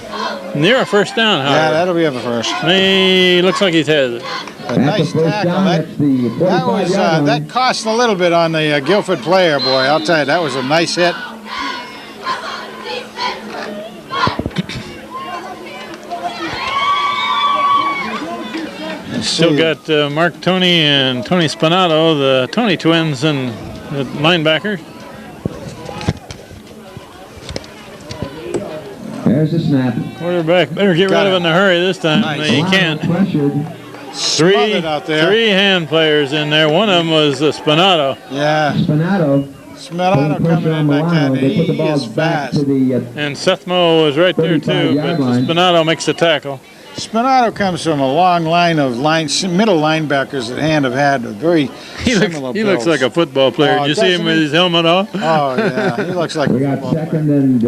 near a first down, yeah, however. that'll be a first. He looks like he has it. A That's nice the first tackle. down. That, That's the that was 45-yard line. that cost a little bit on the Guilford player, boy. I'll tell you, that was a nice hit. Still got Mark Tony and Tony Spinato, the Tony twins, and the linebacker. There's the snap. Quarterback better get rid of it in a hurry this time. Nice. He can't. Smothered out there. Three hand players in there. One of them was Spinato. Yeah. Spinato coming in like that. He is fast. And Seth Moe was right there too, but Spinato makes the tackle. Spinato comes from a long line of middle linebackers that Hand have had a very similar He looks like a football player. Did you see him with his helmet off? Oh, yeah. He looks like we got second and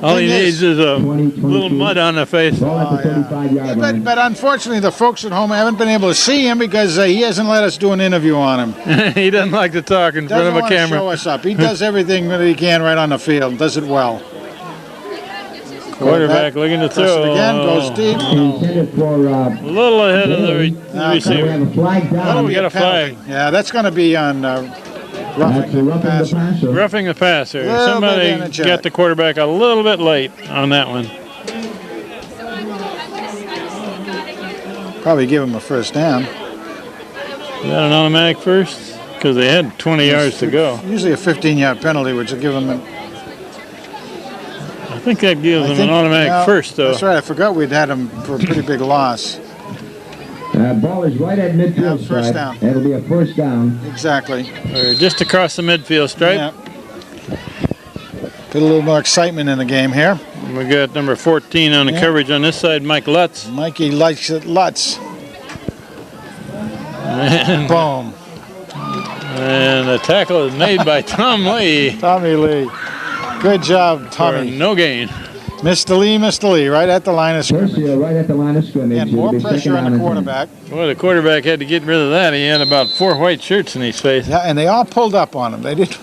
all he needs is a little mud on the face. But unfortunately, the folks at home haven't been able to see him because he hasn't let us do an interview on him. He doesn't like to talk in front of a camera. Show us up. He does everything that he can right on the field. Does it well. Quarterback looking to throw. Again, goes deep. A little ahead of the receiver. We got a flag. Yeah, that's going to be on roughing the passer. Roughing the passer. Somebody got the quarterback a little bit late on that one. Probably give him a first down. Is that an automatic first? Because they had 20 yards to go. Usually a 15-yard penalty, which will give him an... I think that gives them an automatic first, though. That's right. I forgot we'd had him for a pretty big loss. Ball is right at midfield stripe. First down. It'll be a first down. Exactly. Or just across the midfield stripe. Yeah. Put a little more excitement in the game here. We got number 14 on the coverage on this side, Mike Lutz. Mikey likes it, Lutz. Boom. And the tackle is made by Tom Lee. Tommy Lee. Good job, Tommy. For no gain. Mr. Lee, right at the line of scrimmage. Right at the line of scrimmage. And more pressure on the quarterback. Boy, the quarterback had to get rid of that. He had about 4 white shirts in his face. Yeah, and they all pulled up on him. They didn't.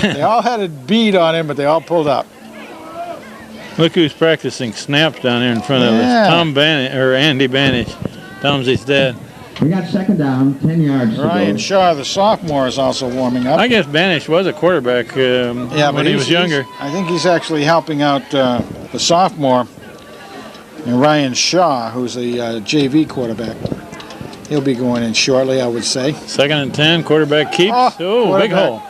They all had a bead on him, but they all pulled up. Look who's practicing snaps down there in front of us. Tom Banish, or Andy Banish. Tom's his dad. We got second down, 10 yards to Ryan go. Shaw, the sophomore, is also warming up. I guess Banish was a quarterback when he was younger. I think he's actually helping out the sophomore, and Ryan Shaw, who's a JV quarterback. He'll be going in shortly, I would say. Second and 10, quarterback keeps. Oh, big hole.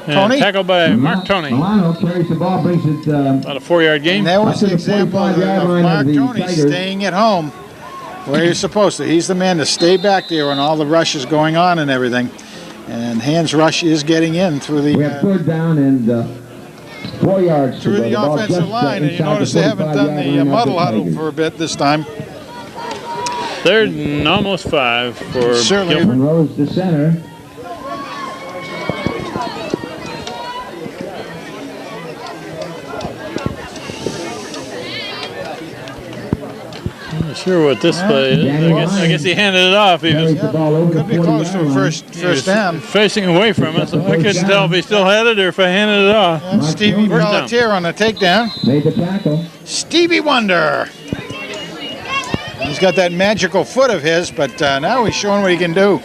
And Tony? Tackled by Mark Tony. Milano carries the ball, brings it about a 4-yard gain. And that was the example of Mark Tony Tigers. staying at home where he's supposed to. He's the man to stay back there when all the rush is going on and everything. And Hand's rush is getting in through the... We have third down and 4 yards through the offensive line, and you notice they haven't done the muddle huddle for a bit this time. Third and almost 5 for Certainly. Guilford. Rose to center. I'm not sure what this play is. I guess he handed it off. He was Could be close to a first down. facing away from us. I couldn't tell if he still had it or if I handed it off. And Stevie Pelletier on the takedown. Made the tackle. Stevie Wonder. He's got that magical foot of his, but now he's showing what he can do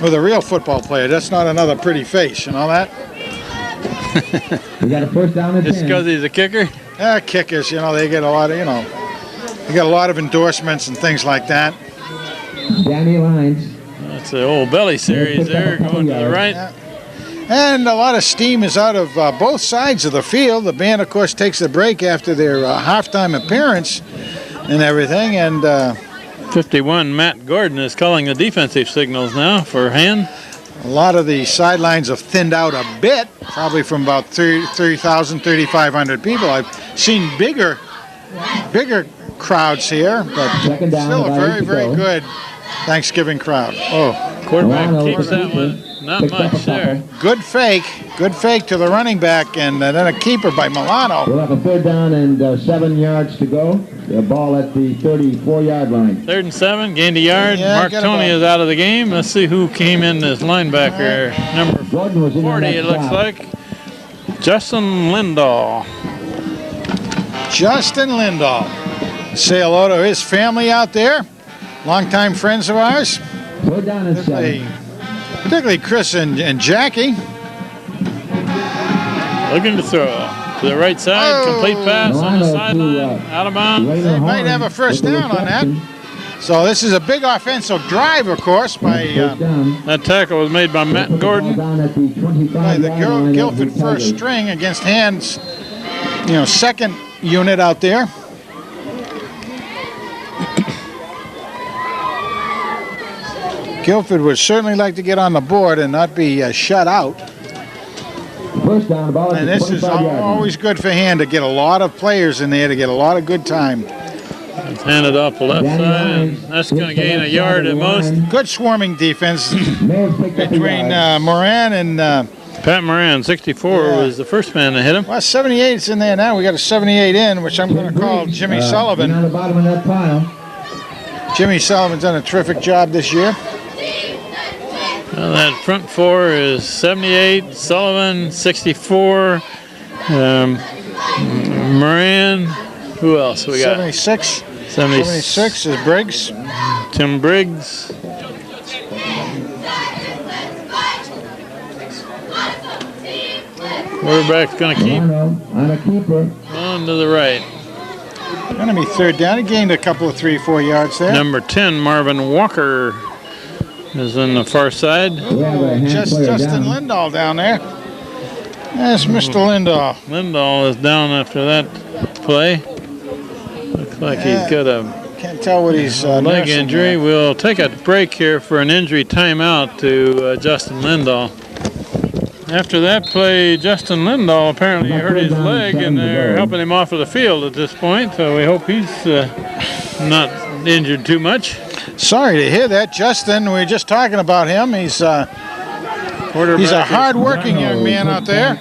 with a real football player. That's not another pretty face, you know that? We got a first down and 10. Just because he's a kicker? Yeah, kickers, you know, they get a lot of, they got a lot of endorsements and things like that. Danny Lines. That's the old belly series there, going to the right. Yeah. And a lot of steam is out of both sides of the field. The band, of course, takes a break after their halftime appearance and everything. And 51, Matt Gordon is calling the defensive signals now for Hand. a lot of the sidelines have thinned out a bit, probably from about 3,000, 3,500 people. I've seen bigger crowds here, but still a very, very good Thanksgiving crowd. Oh, quarterback keeps that one. Not much there. Good fake to the running back, and then a keeper by Milano. We'll have a third down and 7 yards to go. The ball at the 34-yard line. 3rd and 7, gained a yard. Yeah, Mark Tony is out of the game. Let's see who came in as linebacker. Number 40, it looks like. Justin Lindahl. Justin Lindahl. Say hello to his family out there. Longtime friends of ours. Third down and 7. Particularly Chris and Jackie. Looking to throw to the right side. Complete pass on the sideline. Out of bounds. They might have a first down on that. So this is a big offensive drive, of course, by that tackle was made by Matt Gordon. By the Guilford first string against Hand's, second unit out there. Guilford would certainly like to get on the board and not be shut out. First down, the ball And this is always good for Hand to get a lot of players in there to get a lot of good time. It's handed off the left side, and that's going to gain a yard at most. Good swarming defense between Moran and Pat Moran, 64, was the first man to hit him. well, 78's in there now. We got a 78 in, which I'm going to call Jimmy Sullivan. On the bottom of that pile. Jimmy Sullivan's done a terrific job this year. Well, that front four is 78, Sullivan, 64, Moran. Who else we got? 76. 76 is Briggs. Tim Briggs. Quarterback's going to keep On a keeper. on to the right. Going to be third down. He gained a couple of 3-4 yards there. Number 10, Marvin Walker, is on the far side. Justin Lindahl down there. That's Mr. Lindahl. Lindahl is down after that play. Looks like he's got a Can't tell what he's leg nursing injury. there. We'll take a break here for an injury timeout to Justin Lindahl. After that play, Justin Lindahl apparently hurt his leg, and they're helping him off of the field at this point, so we hope he's not injured too much. Sorry to hear that, Justin. We were just talking about him. He's a hard-working young man out there.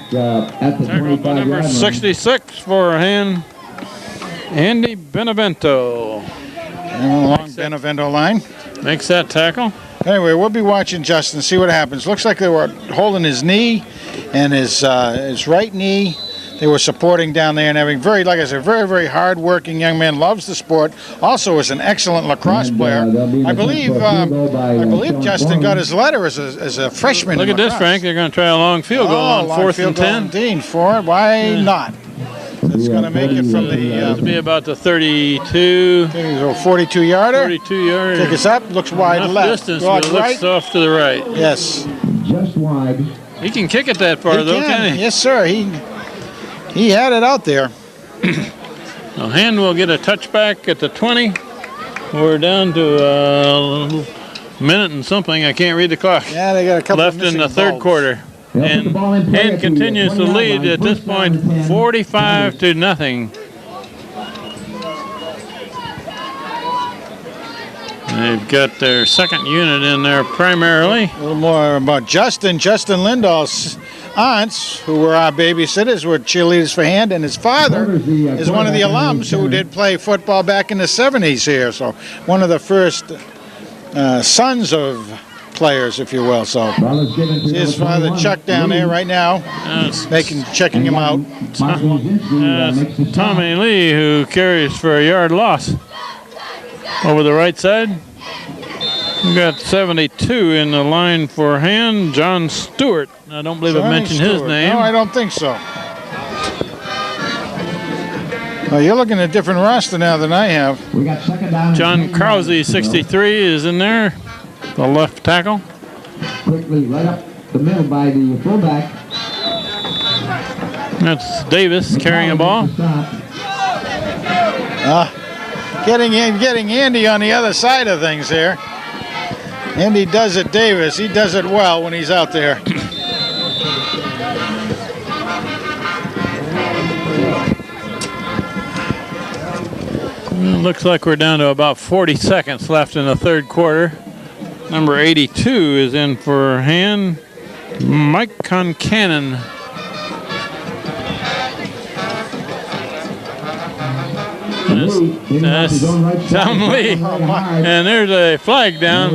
At the Tackle by 25 number yard line. 66 for Andy Benevento. Along Benevento line. Makes that tackle. Anyway, we'll be watching Justin, see what happens. Looks like they were holding his knee and his right knee. They were supporting down there and having very very hard-working young man. Loves the sport. Also is an excellent lacrosse player. I believe Justin got his letter as a freshman. Look at this, Frank. They're going to try a long field goal on 4th and 10. Dean for it. Why not? It's going to make it from It'll the be about the 32, 42-yarder. 42-yard. Kick us up. Looks wide Enough left. distance, Go but out it looks right. off to the right. Yes. Just wide. He can kick it that far, though, can he? Yes, sir. He had it out there. Now, Hand will get a touchback at the 20. We're down to a minute and something. I can't read the clock. Yeah, they got a couple Left in the third bulbs. quarter. And Hand continues to lead at this point 45-0. They've got their second unit in there primarily. A little more about Justin. Justin Lindahl's aunts, who were our babysitters, were cheerleaders for Hand, and his father is one of the alums who did play football back in the 70s here. So one of the first sons of players, if you will. So see his father Chuck down there right now, checking him out. Tommy Lee, who carries for a yard loss. Over the right side, we got 72 in the line for Hand, John Stewart. I don't believe I mentioned his name. No, I don't think so. Well, you're looking at a different roster now than I have. We got second down. John Krause, 63, is in there, the left tackle. Quickly right up the middle by the fullback. That's Davis carrying a ball. Getting Andy on the other side of things here. Andy does it, Davis. He does it well when he's out there. Well, looks like we're down to about 40 seconds left in the third quarter. Number 82 is in for Hand, Mike Concannon. That's Tom Lee. And there's a flag down.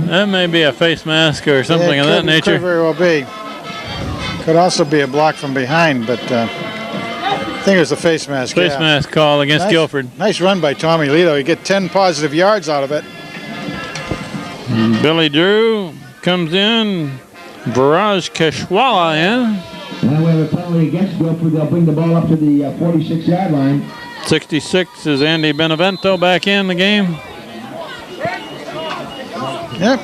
That may be a face mask or something of that nature. Could very well be. Could also be a block from behind, but I think it was a face mask. Face mask call against Guilford. Nice run by Tommy Lee, though. You get 10 positive yards out of it. Billy Drew comes in. Viraj Keshwala in. And we have a penalty against Guilford. They'll bring the ball up to the 46-yard line. 66 is Andy Benevento back in the game. Yep.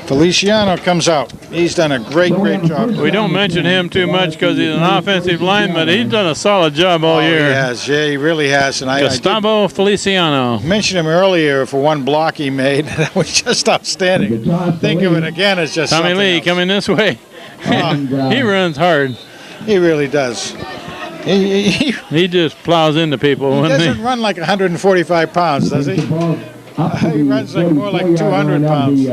Feliciano comes out. He's done a great job. We don't mention him too much because he's an offensive lineman, but he's done a solid job all year. He has. Yeah, he really has. And Gustavo Feliciano. I mentioned him earlier for one block he made. That was just outstanding. Think of it again as just Tommy Lee else. coming this way. He runs hard. He really does. He just plows into people. He doesn't run like 145 pounds, does he? He runs like more like 200 pounds.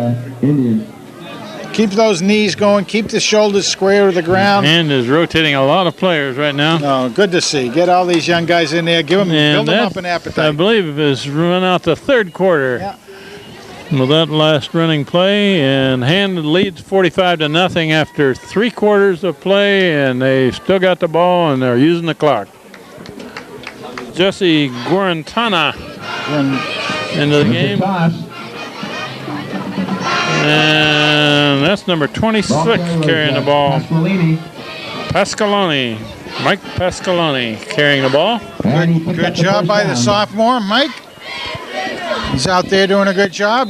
Keep those knees going. Keep the shoulders square to the ground. And is rotating a lot of players right now. Oh, good to see. Get all these young guys in there. Build them up an appetite. I believe is run out the third quarter. Yeah. With that last running play, and Hand leads 45-0 after 3 quarters of play, and they still got the ball and they're using the clock. Jesse Guarantana into the game. And that's number 26 carrying the ball. Pascaloni. Mike Pascaloni carrying the ball. Good job by the sophomore, Mike. He's out there doing a good job.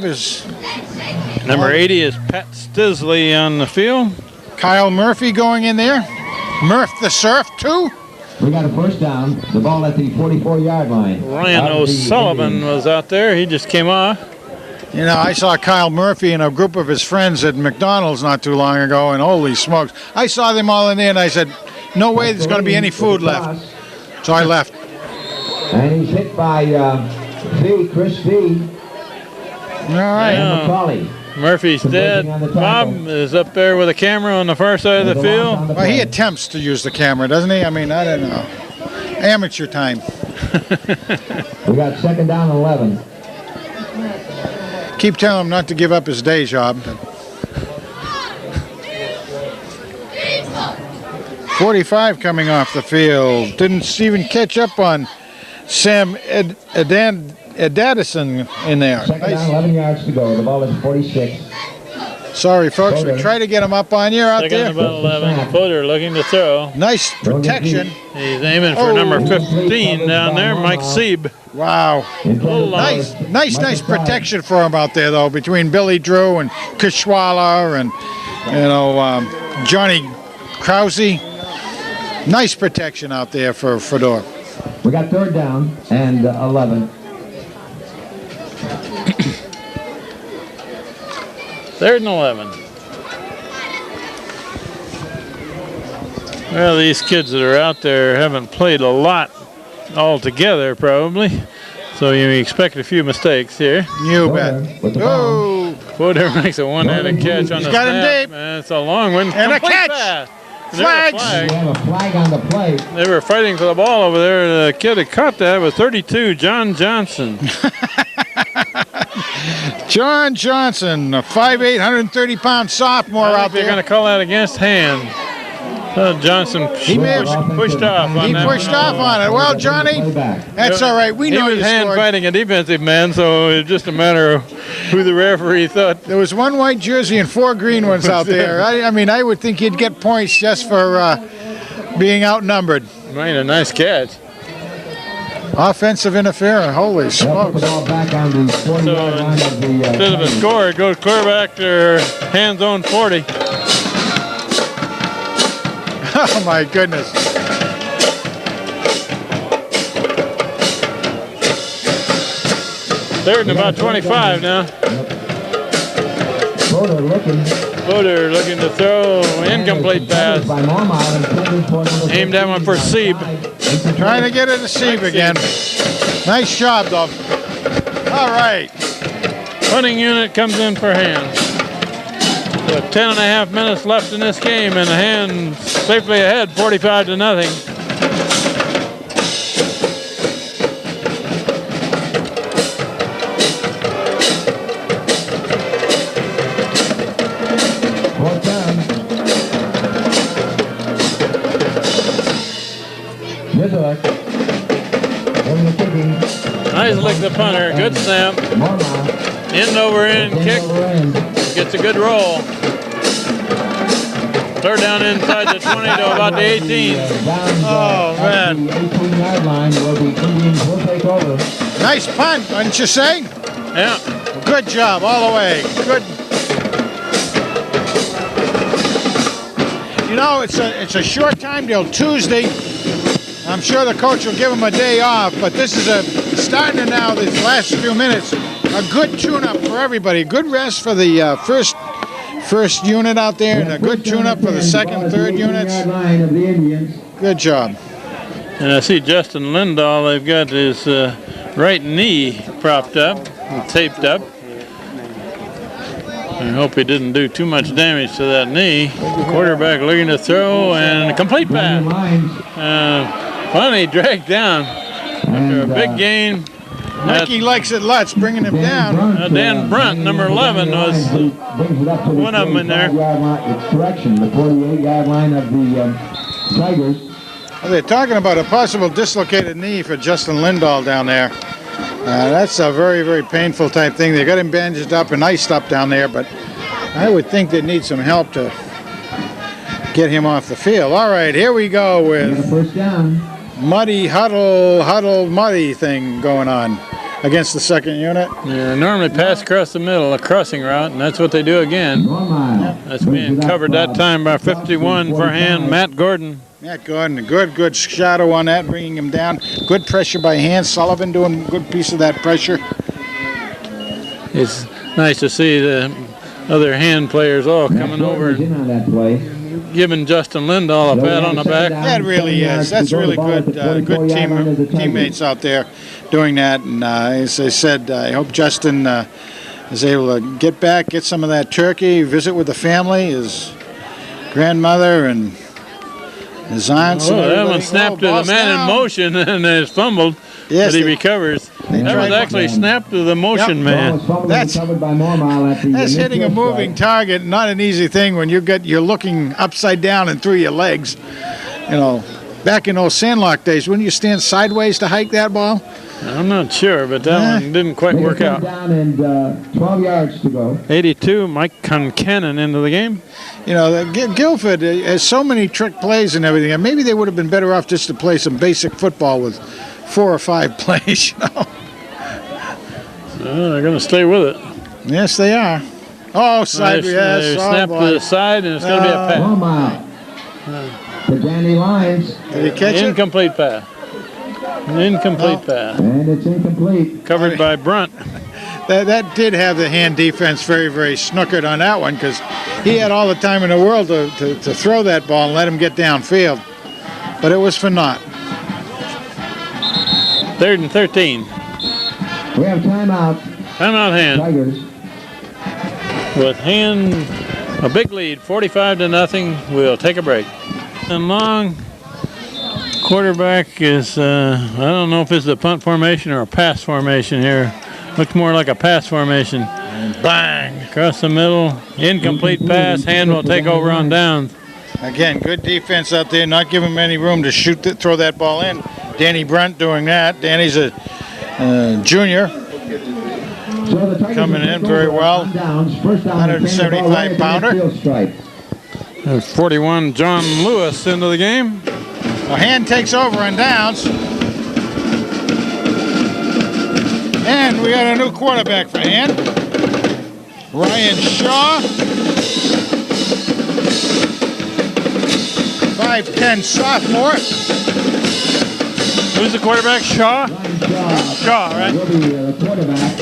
Number 80 is Pat Stisley on the field. Kyle Murphy going in there. Murph the Surf, too. We got a first down. The ball at the 44-yard line. Ryan O'Sullivan was out there. He just came off. You know, I saw Kyle Murphy and a group of his friends at McDonald's not too long ago, and holy smokes. I saw them all in there, and I said, no way there's going to be any food left. So I left. And he's hit by Chris Fee. All right. McCauley. Murphy's dead. Bob is up there with a camera on the far side of the field. Well, he attempts to use the camera, doesn't he? I mean, I don't know. Amateur time. We got second down and 11. Keep telling him not to give up his day job. 45 coming off the field. Didn't even catch up on Sam Edadison in there. Second down, 11 yards to go. The ball is 46. Sorry, folks. We try to get him up on you out there. Second about 11. Footer looking to throw. Nice protection. He's aiming for number 15 down there, Mike Sieb. Wow. Nice protection for him out there, though, between Billy Drew and Kishwala and, Johnny Krause. Nice protection out there for Fedor. We got third down and 11. Third and 11. Well, these kids that are out there haven't played a lot altogether, probably. So you expect a few mistakes here. You bet. Oh! Footer makes a one-handed catch on the snap. Got him deep. And it's a long one. And a catch. Flags. We have a flag on the play. They were fighting for the ball over there. The kid that caught that was 32, John Johnson. John Johnson, a 5'8", 130-pound sophomore out there. They're going to call that against Hand. Johnson pushed off on that. He pushed off on it. Well, Johnny, that's all right. We know he was hand fighting a defensive man, so it's just a matter of who the referee thought. There was one white jersey and 4 green ones out there. I mean, I would think he'd get points just for being outnumbered. Made a nice catch. Offensive interference. Holy smokes. So instead of a score, it goes clear back to Hand's own 40. Oh, my goodness. Third and about 25 now. Footer looking to throw. Incomplete pass. Aimed that one for Sieb. Trying to get it to Sieb again. Nice job, though. All right. Punting unit comes in for Hand. So 10.5 minutes left in this game, and the Hand safely ahead, 45-0. Nice lick the punter, good snap. End over end kick. Gets a good roll. Third down inside the 20 to about the 18. Oh, man. Nice punt, wouldn't you say? Yeah. Good job all the way. Good. You know, it's a short time till Tuesday. I'm sure the coach will give him a day off, but this is starting now, these last few minutes, a good tune-up for everybody. Good rest for the first unit out there, and a good tune-up for the second, third units. Good job. And I see Justin Lindahl, they've got his right knee propped up, taped up. I hope he didn't do too much damage to that knee. Quarterback looking to throw, and a complete pass. Finally dragged down after a big gain. Mikey likes it lots, bringing him down. Dan Brunt, number 11, was one of them in there. Correction, the 48-yard line of the Tigers. Well, they're talking about a possible dislocated knee for Justin Lindahl down there. That's a very, very painful type thing. They got him bandaged up and iced up down there, but I would think they'd need some help to get him off the field. All right, here we go with first down. Muddy huddle muddy thing going on against the second unit. Yeah, normally pass across the middle, a crossing route, and that's what they do again. That's being covered that time by 51 for hand, Matt Gordon. Matt Gordon, a good shadow on that, bringing him down. Good pressure by hand. Sullivan doing a good piece of that pressure. It's nice to see the other hand players all coming over and giving Justin Lindahl a pat on the back. That really is. That's really good. Good teammates out there doing that. And as I said, I hope Justin is able to get back, get some of that turkey, visit with the family, his grandmother and his aunts. Oh, that one snapped to the man in motion and is fumbled, but he recovers. That was actually snapped to the motion man. That's hitting a moving target, not an easy thing when you're looking upside down and through your legs. You know, back in those Sandlock days, wouldn't you stand sideways to hike that ball? I'm not sure, but that one didn't quite work out. Down and 12 yards to go. 82, Mike Concannon into the game. You know, Guilford has so many trick plays and everything, and maybe they would have been better off just to play some basic football with 4 or 5 plays, you know. They're going to stay with it. Yes, they are. Oh, side, yes. They snap to the side, and it's going to be a pass. To Danny Lyons. Did he catch it? Incomplete pass. Incomplete pass. And it's incomplete. Covered by Brunt. That did have the hand defense very, very snookered on that one, because he had all the time in the world to throw that ball and let him get downfield. But it was for naught. 3rd and 13. We have timeout. Timeout hand. Tigers. With hand a big lead, 45-0. We'll take a break. And long quarterback is, I don't know if it's a punt formation or a pass formation here. Looks more like a pass formation. And bang! Across the middle. Incomplete pass. Hand will take over on downs. Again, good defense out there, not giving him any room to throw that ball in. Danny Brunt doing that. Danny's a junior. Coming in very well. 175-pounder. There's 41, John Lewis into the game. Well, hand takes over on downs. And we got a new quarterback for hand. Ryan Shaw. 5'10" sophomore. Who's the quarterback? Shaw? Shaw, right? Will be the quarterback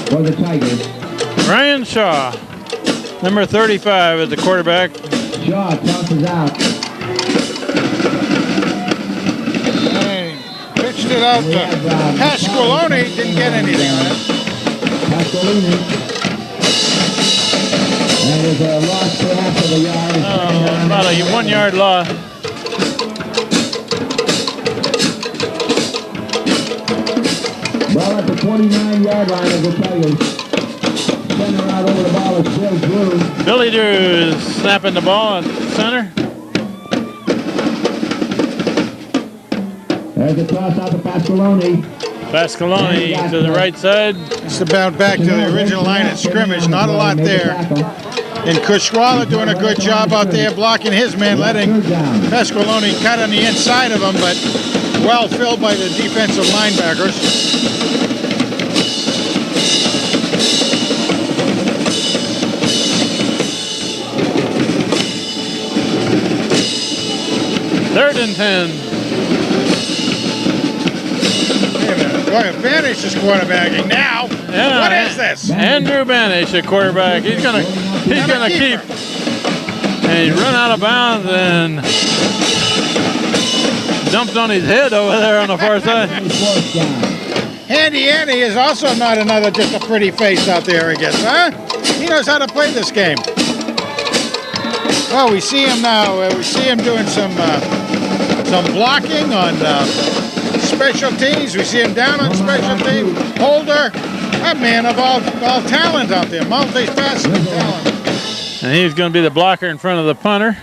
for the Tigers. Ryan Shaw. Number 35 is the quarterback. Shaw tosses out. Pitched it out to Pasqualoni. Didn't get anything on it. Pasqualoni. That is a loss for half of a yard. About a 1 yard loss. Ball at the 29-yard line of the Tigers. Center out over the ball is Bill Drew. Billy Drew is snapping the ball at center. There's a toss out to Pasqualoni. Pasqualoni to the right side. It's about back to the original line of scrimmage. Not a lot there. And Kushwala doing a good job out there blocking his man, letting Pasqualoni cut on the inside of him, but well filled by the defensive linebackers. 3rd and 10. Wait a minute. Look, Banish is quarterbacking now. Yeah, What is this? Andrew Banish, a quarterback. He's gonna keep. And he run out of bounds and dumped on his head over there on the far side. Handy Andy is also not just a pretty face out there, I guess, huh? He knows how to play this game. Well, we see him now. We see him doing some blocking on special teams. We see him down on special teams. Holder, a man of all talent out there, multifaceted talent. And he's going to be the blocker in front of the punter.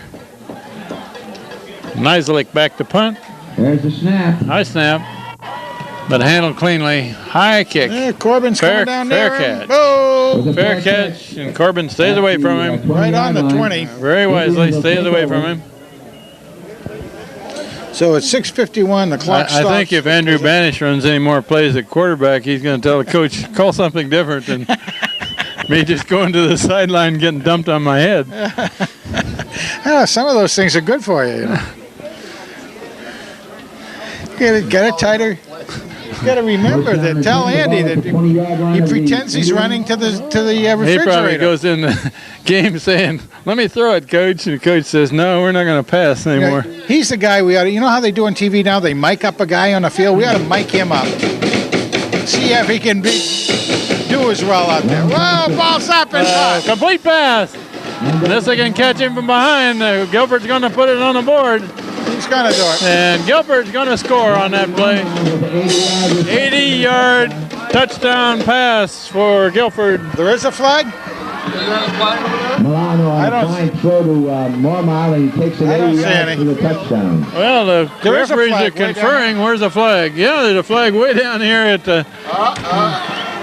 Nizelik back to punt. There's the snap. High snap, but handled cleanly. High kick. Yeah, Corbin's coming down there. Fair catch. Oh, Fair catch, and Corbin stays away from him. right on the 20. Very wisely stays away from him. So it's 6:51. The clock stops. I think if Andrew Banish runs any more plays at quarterback, he's going to tell the coach, call something different than me just going to the sideline and getting dumped on my head. Some of those things are good for you, you know. Get it tighter. You got to remember that. Tell Andy that he pretends he's running to the refrigerator. He probably goes in the game saying, "Let me throw it, coach," and the coach says, "No, we're not going to pass anymore." He's the guy we ought to. You know how they do on TV now? They mic up a guy on the field. We ought to mic him up. See if he can do as well out there. Whoa, ball's up and up. Complete pass. Unless they can catch him from behind, Guilford's going to put it on the board. He's going to do it. And Guilford's going to score on that play. 80-yard touchdown pass for Guilford. There is a flag? Milano on a fine throw to Mormile, and he takes it 80 yards for the touchdown. Well, the referees are conferring. Where's the flag? Yeah, there's a flag way down here at the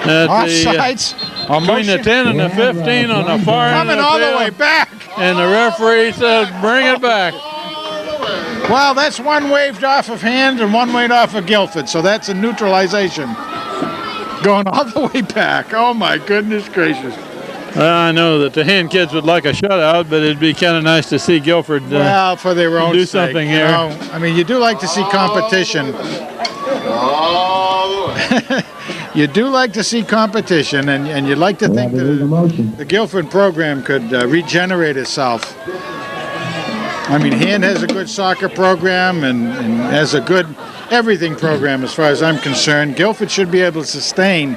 offsides. Between the 10 and the 15 on the far end of the coming all field. the way back. And the referee said, bring it back. Well, that's one waved off of Hand and one waved off of Guilford, so that's a neutralization. Going all the way back. Oh, my goodness gracious. Well, I know that the Hand kids would like a shutout, but it'd be kind of nice to see Guilford for their own do sake, something here. I mean, you do like to see competition. You do like to see competition, and you'd like to think that the Guilford program could regenerate itself. I mean, Hand has a good soccer program and has a good everything program as far as I'm concerned. Guilford should be able to sustain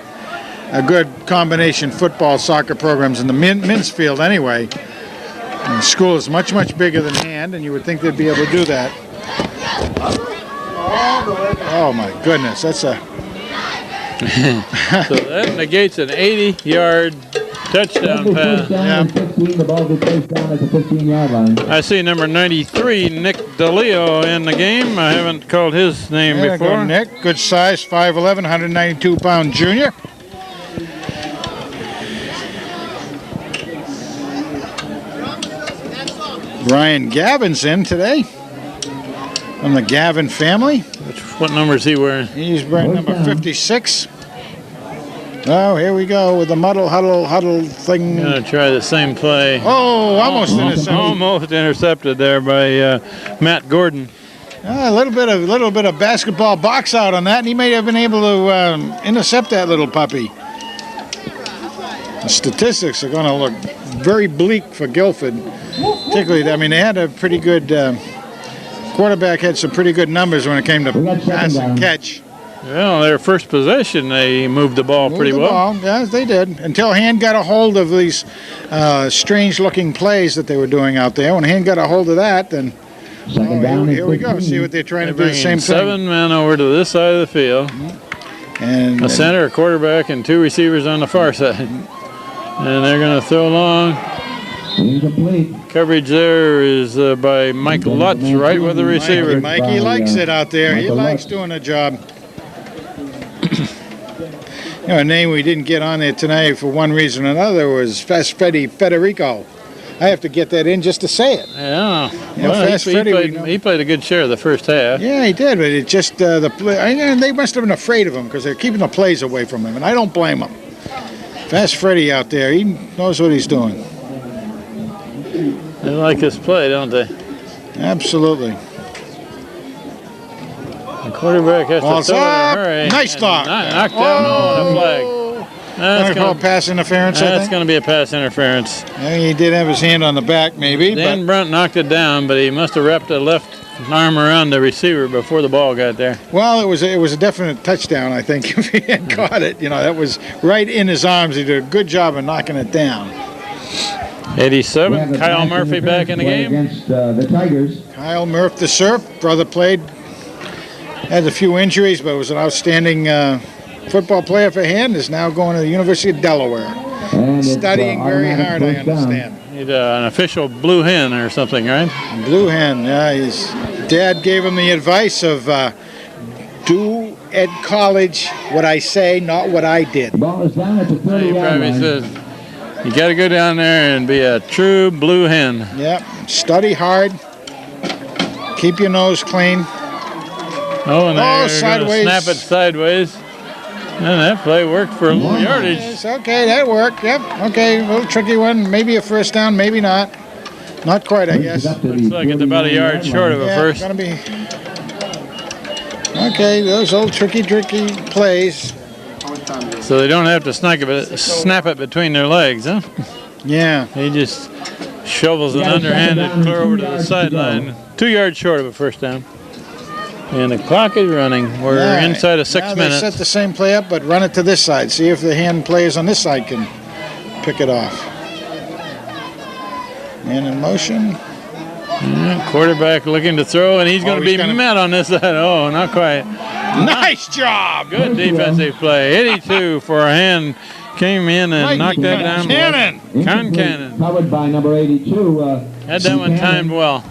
a good combination football, soccer programs in the men's field anyway. And the school is much, much bigger than Hand, and you would think they'd be able to do that. Oh, my goodness. That's a... So that negates an 80-yard touchdown pass. Yeah. 15, the ball gets placed down at the 15-yard line. I see number 93, Nick DeLeo, in the game. I haven't called his name before. Go, Nick. Good size, 5'11", 192-pound junior. Ryan Gavin's in today from the Gavin family. What number is he wearing? He's wearing number 56. Oh, here we go with the huddle thing. Gonna try the same play. Oh, almost intercepted. Almost intercepted there by Matt Gordon. A little bit of basketball box out on that, and he may have been able to intercept that little puppy. The statistics are going to look very bleak for Guilford. Particularly, I mean, they had a pretty good quarterback, had some pretty good numbers when it came to pass and catch. Well, their first possession, they moved the ball pretty well. Yes, they did. Until Hand got a hold of these strange-looking plays that they were doing out there. When Hand got a hold of that, then here we go. See what they're trying to do. The same thing. 7 men over to this side of the field. And a center, a quarterback, and 2 receivers on the far side. And they're going to throw long. Incomplete. Coverage there is by Mike Lutz, right with the receiver. Mikey likes it out there. He likes doing a job. You know, a name we didn't get on there tonight for one reason or another was Fast Freddy Federico. I have to get that in just to say it. Yeah. You know, Fast Freddy, he played a good share of the first half. Yeah, he did, but it just they must have been afraid of him because they're keeping the plays away from him, and I don't blame them. Fast Freddy out there, he knows what he's doing. They like his play, don't they? Absolutely. The quarterback has Ball's to throw it in up. a hurry. Nice block. Knocked down on a flag. That's going to pass interference, I That's think. going to be a pass interference. Yeah, he did have his hand on the back, maybe. Dan Brunt knocked it down, but he must have wrapped a left arm around the receiver before the ball got there. Well, it was a definite touchdown, I think, if he had caught it. You know, that was right in his arms. He did a good job of knocking it down. 87, Kyle Murphy back in the game. Against the Tigers. Kyle Murphy, the Surf, brother played, had a few injuries, but was an outstanding football player for hand, is now going to the University of Delaware. And studying very hard, I understand. Need an official blue hen or something, right? Blue hen, yeah. His dad gave him the advice of do at college what I say, not what I did. The ball is down at the 30 He yard probably line. says, you got to go down there and be a true blue hen. Yep, study hard, keep your nose clean. Oh, and they're sideways. going to snap it sideways. And that play worked for a little yardage. Yes, okay, that worked. Yep. Okay, a little tricky one. Maybe a first down, maybe not. Not quite, I guess. Looks like it's about a yard short of a first. Gonna be. Okay, those old tricky plays. So they don't have to snap it between their legs, huh? Yeah. He just shovels it Yeah, underhanded second down, clear 2 over to the yards to sideline. go. 2 yards short of a first down. And the clock is running. We're Yeah, inside of 6 now minutes. They set the same play up, but run it to this side. See if the hand players on this side can pick it off. Man in motion. Yeah, quarterback looking to throw, and he's going to be gonna- met on this side. Oh, not quite. Nice job. Good defensive play. 82 for a hand. Came in and knocked that down. Cannon. Cannon. Covered by number 82. Had that one timed well.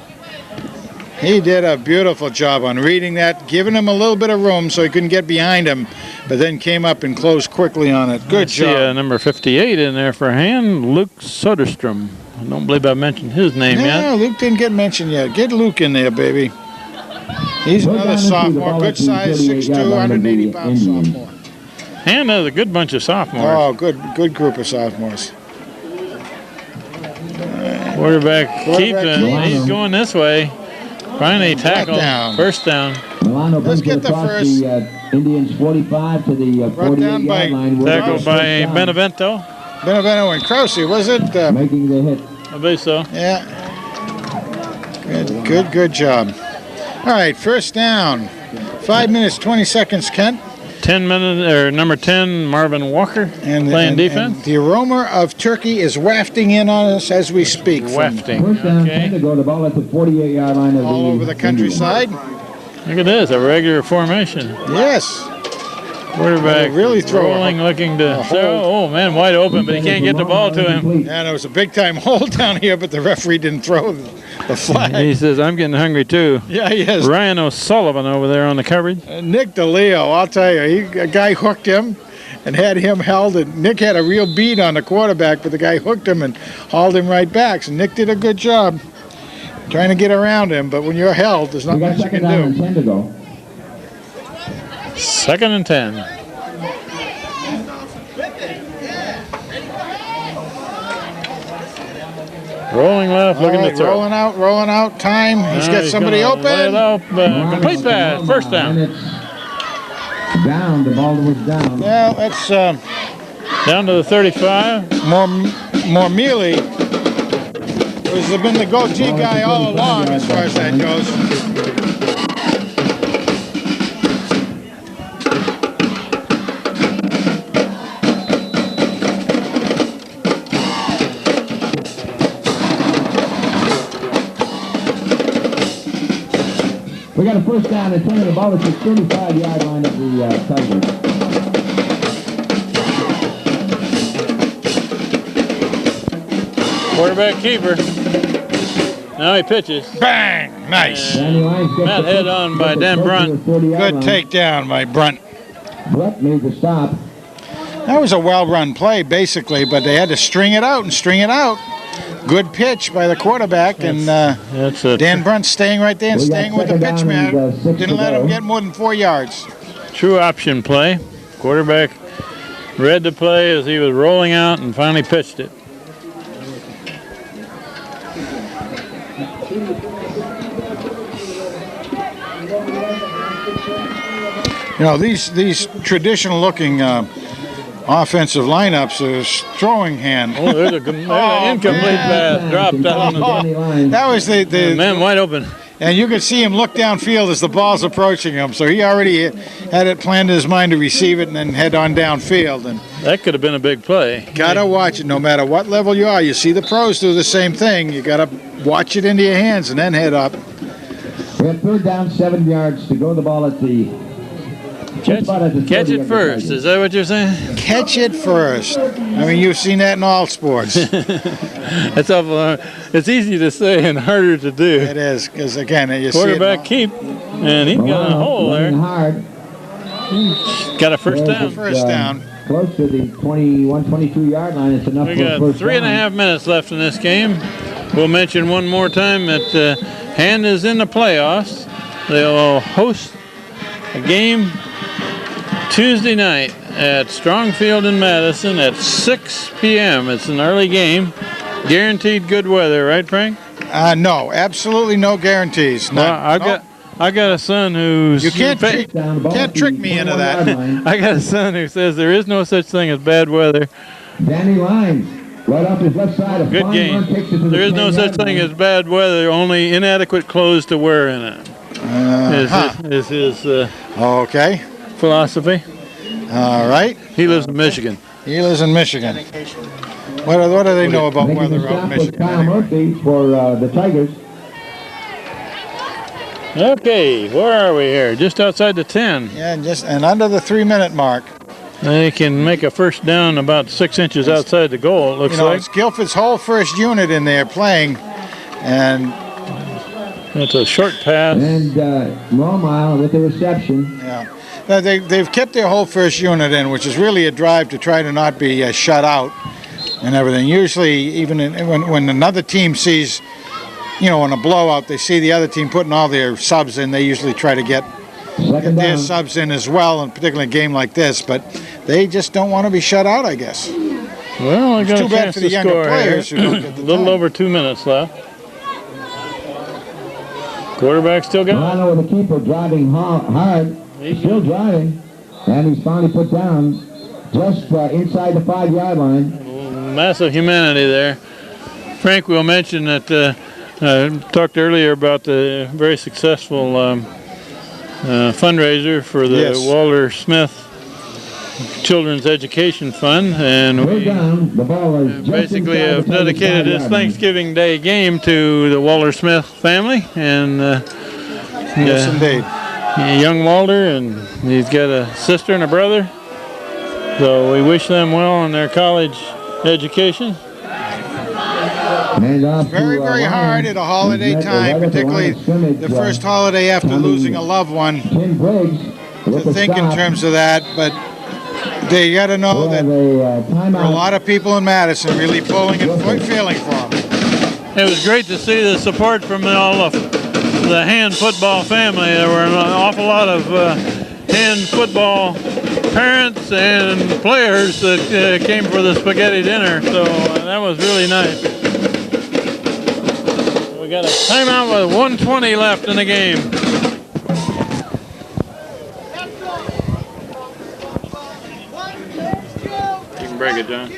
He did a beautiful job on reading that, giving him a little bit of room so he couldn't get behind him, but then came up and closed quickly on it. Good See job. number 58 in there for a hand, Luke Soderstrom. I don't believe I mentioned his name No, yet. Luke didn't get mentioned yet. Get Luke in there, baby. He's Go down another into the sophomore, ball good at the size, 38 6'2", yard line of the 180-pound Indians. sophomore. And there's a good bunch of sophomores. Oh, good group of sophomores. Quarterback keeps it. keeps. He's going this way. Finally tackled. down. First down. Milano Let's brings get it the across first. the Indians 45 to the down 48 by- yard line. Tackled by First down. Benevento. Benevento and Krause, was it? Making the hit. I believe so. Yeah. Good job. All right, first down. 5 minutes, 20 seconds, Kent. 10 minutes, or number 10, Marvin Walker, And playing and defense. the aroma of turkey is wafting in on us as we speak. from Wafting. First down, 10 Okay. to go. The ball at the 48 yard line of all over the countryside. Look at this, a regular formation. Yes. Quarterback Really throw a- rolling, looking to a throw. Oh, man, wide open, but he can't get the ball to him. And it was a big-time hold down here, but the referee didn't throw the flag. He says, I'm getting hungry too. Yeah, he is. Ryan O'Sullivan over there on the coverage. Nick DeLeo, I'll tell you, a guy hooked him and had him held. And Nick had a real beat on the quarterback, but the guy hooked him and hauled him right back. So Nick did a good job trying to get around him, but when you're held, there's not We got much you second can down and do. 10 to go. 2nd and 10. Rolling left, All looking right, to throw. rolling out, time. He's got somebody gonna lay it open. up, complete pass, first down. And it's down. The ball was down. Well, that's Down to the 35. more Mealy. Has been the go-to guy all along as far as that goes. We got a first down and 10 to the ball at the 35 yard line of the Tigers. Quarterback keeper. Now he pitches. Bang! Nice. Danny Lyons gets That the head first- on by gets Dan the first Brunt. to the 40 yard Good line. takedown by Brunt. Brunt made the stop. That was a well-run play, basically, but they had to string it out and string it out. Good pitch by the quarterback, and That's a Dan Brunt staying right there and We got staying with the second pitch down man. and, 6 Didn't to let go. him get more than 4 yards. true option play. Quarterback read the play as he was rolling out and finally pitched it. You know, these traditional-looking offensive lineups is throwing hand. Oh, there's an incomplete pass dropped out on the That was the man wide open. and you could see him look downfield as the ball's approaching him. So he already had it planned in his mind to receive it and then head on downfield. And that could have been a big play. Gotta watch it, no matter what level you are. You see the pros do the same thing. You gotta watch it into your hands and then head up. We have 3rd down, 7 yards to go the ball at the... Catch it first. Is that what you're saying? Catch it first. I mean, you've seen that in all sports. That's awful. It's easy to say and harder to do. It is, because again, you quarterback see it keep, and he's got a hole there. Hard. Got a first down. First down. Close to the 21, 22-yard line. It's enough We for got first 3.5 minutes left in this game. We'll mention one more time that Hand is in the playoffs. They'll host a game Tuesday night at Strong Field in Madison at 6 p.m. It's an early game. Guaranteed good weather, right, Frank? No, absolutely no guarantees. Well, I got a son who's... You can't trick me into that. I got a son who says there is no such thing as bad weather. Danny Lyons, right off his left side. Good game. There is no such thing as bad weather, only inadequate clothes to wear in it. Is his okay. philosophy. All right. He lives in Michigan. He lives in Michigan. What do they know about weather out in Michigan? Kyle Murphy for the Tigers. Okay, where are we here? Just outside the 10. Yeah, and under the 3-minute mark. They can make a first down about 6 inches outside the goal, it looks like. It's Guilford's whole first unit in there playing, and it's a short pass. And Romile with the reception. Yeah. They've kept their whole first unit in, which is really a drive to try to not be shut out and everything. Usually, even when another team sees, in a blowout, they see the other team putting all their subs in, they usually try to get their subs in as well, and particularly in a game like this, but they just don't want to be shut out, I guess. Well, I got too bad for the younger players who don't get the a little time. over 2 minutes left. Quarterback still got it. Milano with the keeper driving hard. Still driving. And he's finally put down just inside the 5-yard line. Massive humanity there. Frank will mention that talked earlier about the very successful fundraiser for the Walter Smith Children's Education Fund, and we basically have dedicated this Thanksgiving Day game to the Walter Smith family, and yes, indeed. Young Walter, and he's got a sister and a brother, so we wish them well in their college education. Very, very hard at a holiday time, particularly the first holiday after losing a loved one, to think in terms of that, but they got to know that there are a lot of people in Madison really pulling and feeling for them. It was great to see the support from all of the hand football family. There were an awful lot of hand football parents and players that came for the spaghetti dinner, so that was really nice. We got a timeout with 1:20 left in the game. You can break it, John.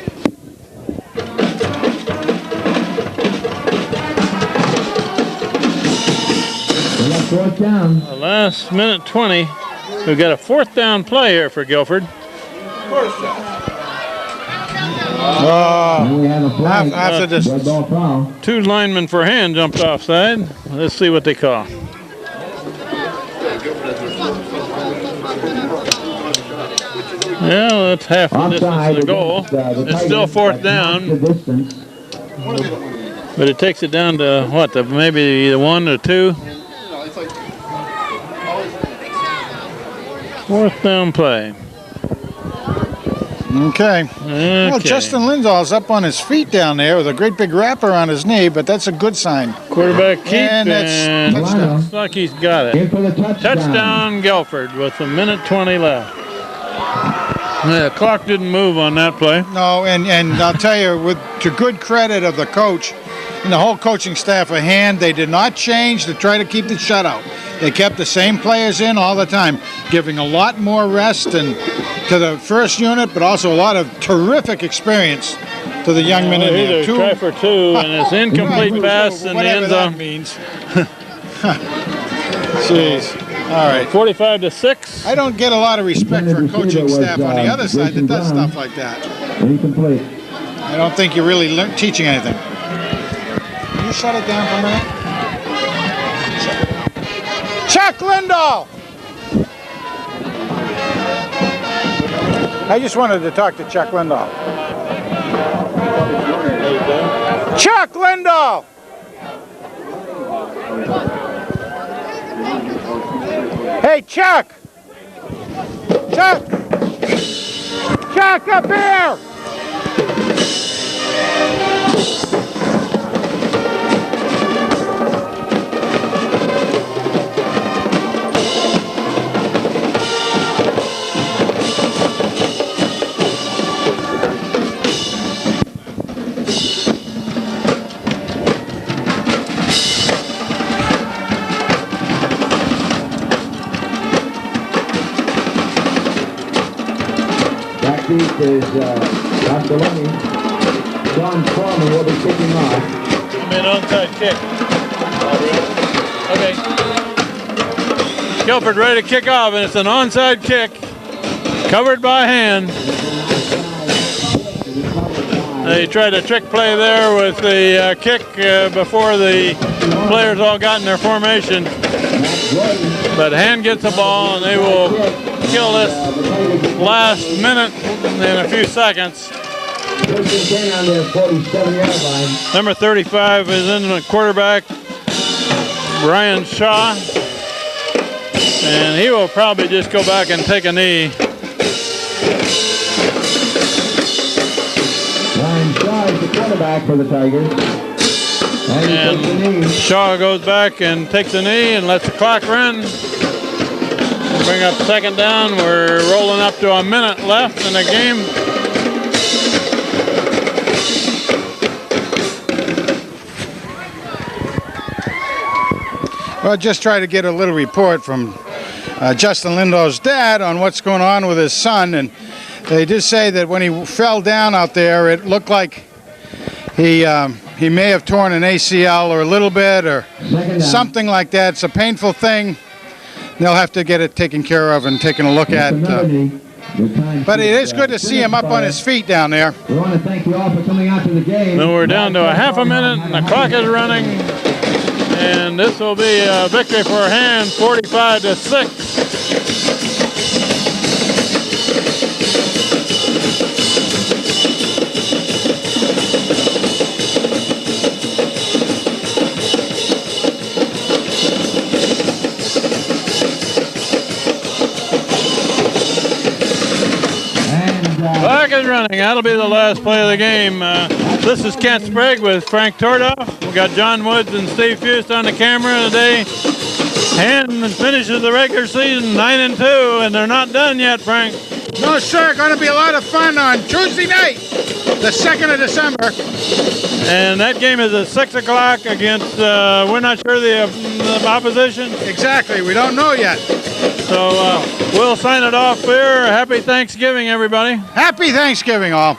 Fourth down. The last minute 20. We've got a 4th down play here for Guilford. We have a flag. After this, Red ball foul. 2 linemen for hand jumped offside. Let's see what they call. Yeah, that's half the distance to the goal. It's still 4th down, but it takes it down to what? Maybe the 1 or 2. 4th down play. Okay. Well, Justin Lindall's up on his feet down there with a great big wrapper on his knee, but that's a good sign. Quarterback keep, and touchdown. looks like he's got it. In for the Touchdown Guilford with a minute 20 left. The clock didn't move on that play. No, and I'll tell you, to good credit of the coach and the whole coaching staff of Hand, they did not change to try to keep the shutout. They kept the same players in all the time, giving a lot more rest and to the first unit, but also a lot of terrific experience to the young men in there. Try for two, and it's incomplete pass in the end zone. Means. Jeez. All right. 45-6. I don't get a lot of respect for a coaching staff on the other side that does stuff like that. Incomplete. I don't think you're really teaching anything. Can you shut it down for a minute? Chuck Lindahl! I just wanted to talk to Chuck Lindahl. Chuck Lindahl! Hey, Chuck! Chuck! Chuck, up here! Deep is Dr. Lenny. John Foreman will be kicking off. It'll be an onside kick. Okay. Guilford ready to kick off, and it's an onside kick. Covered by hand. They tried a trick play there with the kick before the players all got in their formation. But hand gets the ball, and they will kill this last minute in a few seconds. Number 35 is in the quarterback, Brian Shaw, and he will probably just go back and take a knee. Brian Shaw is the quarterback for the Tigers. And Shaw goes back and takes a knee and lets the clock run. Bring up second down. We're rolling up to a minute left in the game. Well, just try to get a little report from Justin Lindahl's dad on what's going on with his son. And they did say that when he fell down out there, it looked like he may have torn an ACL or a little bit or something like that. It's a painful thing. They'll have to get it taken care of and taken a look at. But it is good to see him up on his feet down there. We want to thank you all for coming out to the game. Then we're down to a half a minute and the clock is running. And this will be a victory for hand, 45-6. Clock is running. That'll be the last play of the game. This is Kent Sprague with Frank Tordoff. We got John Woods and Steve Fust on the camera today. Hand finishes the regular season 9-2, and they're not done yet, Frank. No, sir. Going to be a lot of fun on Tuesday night, the 2nd of December. And that game is at 6 o'clock against, we're not sure the opposition. Exactly. We don't know yet. So we'll sign it off there. Happy Thanksgiving, everybody. Happy Thanksgiving, all.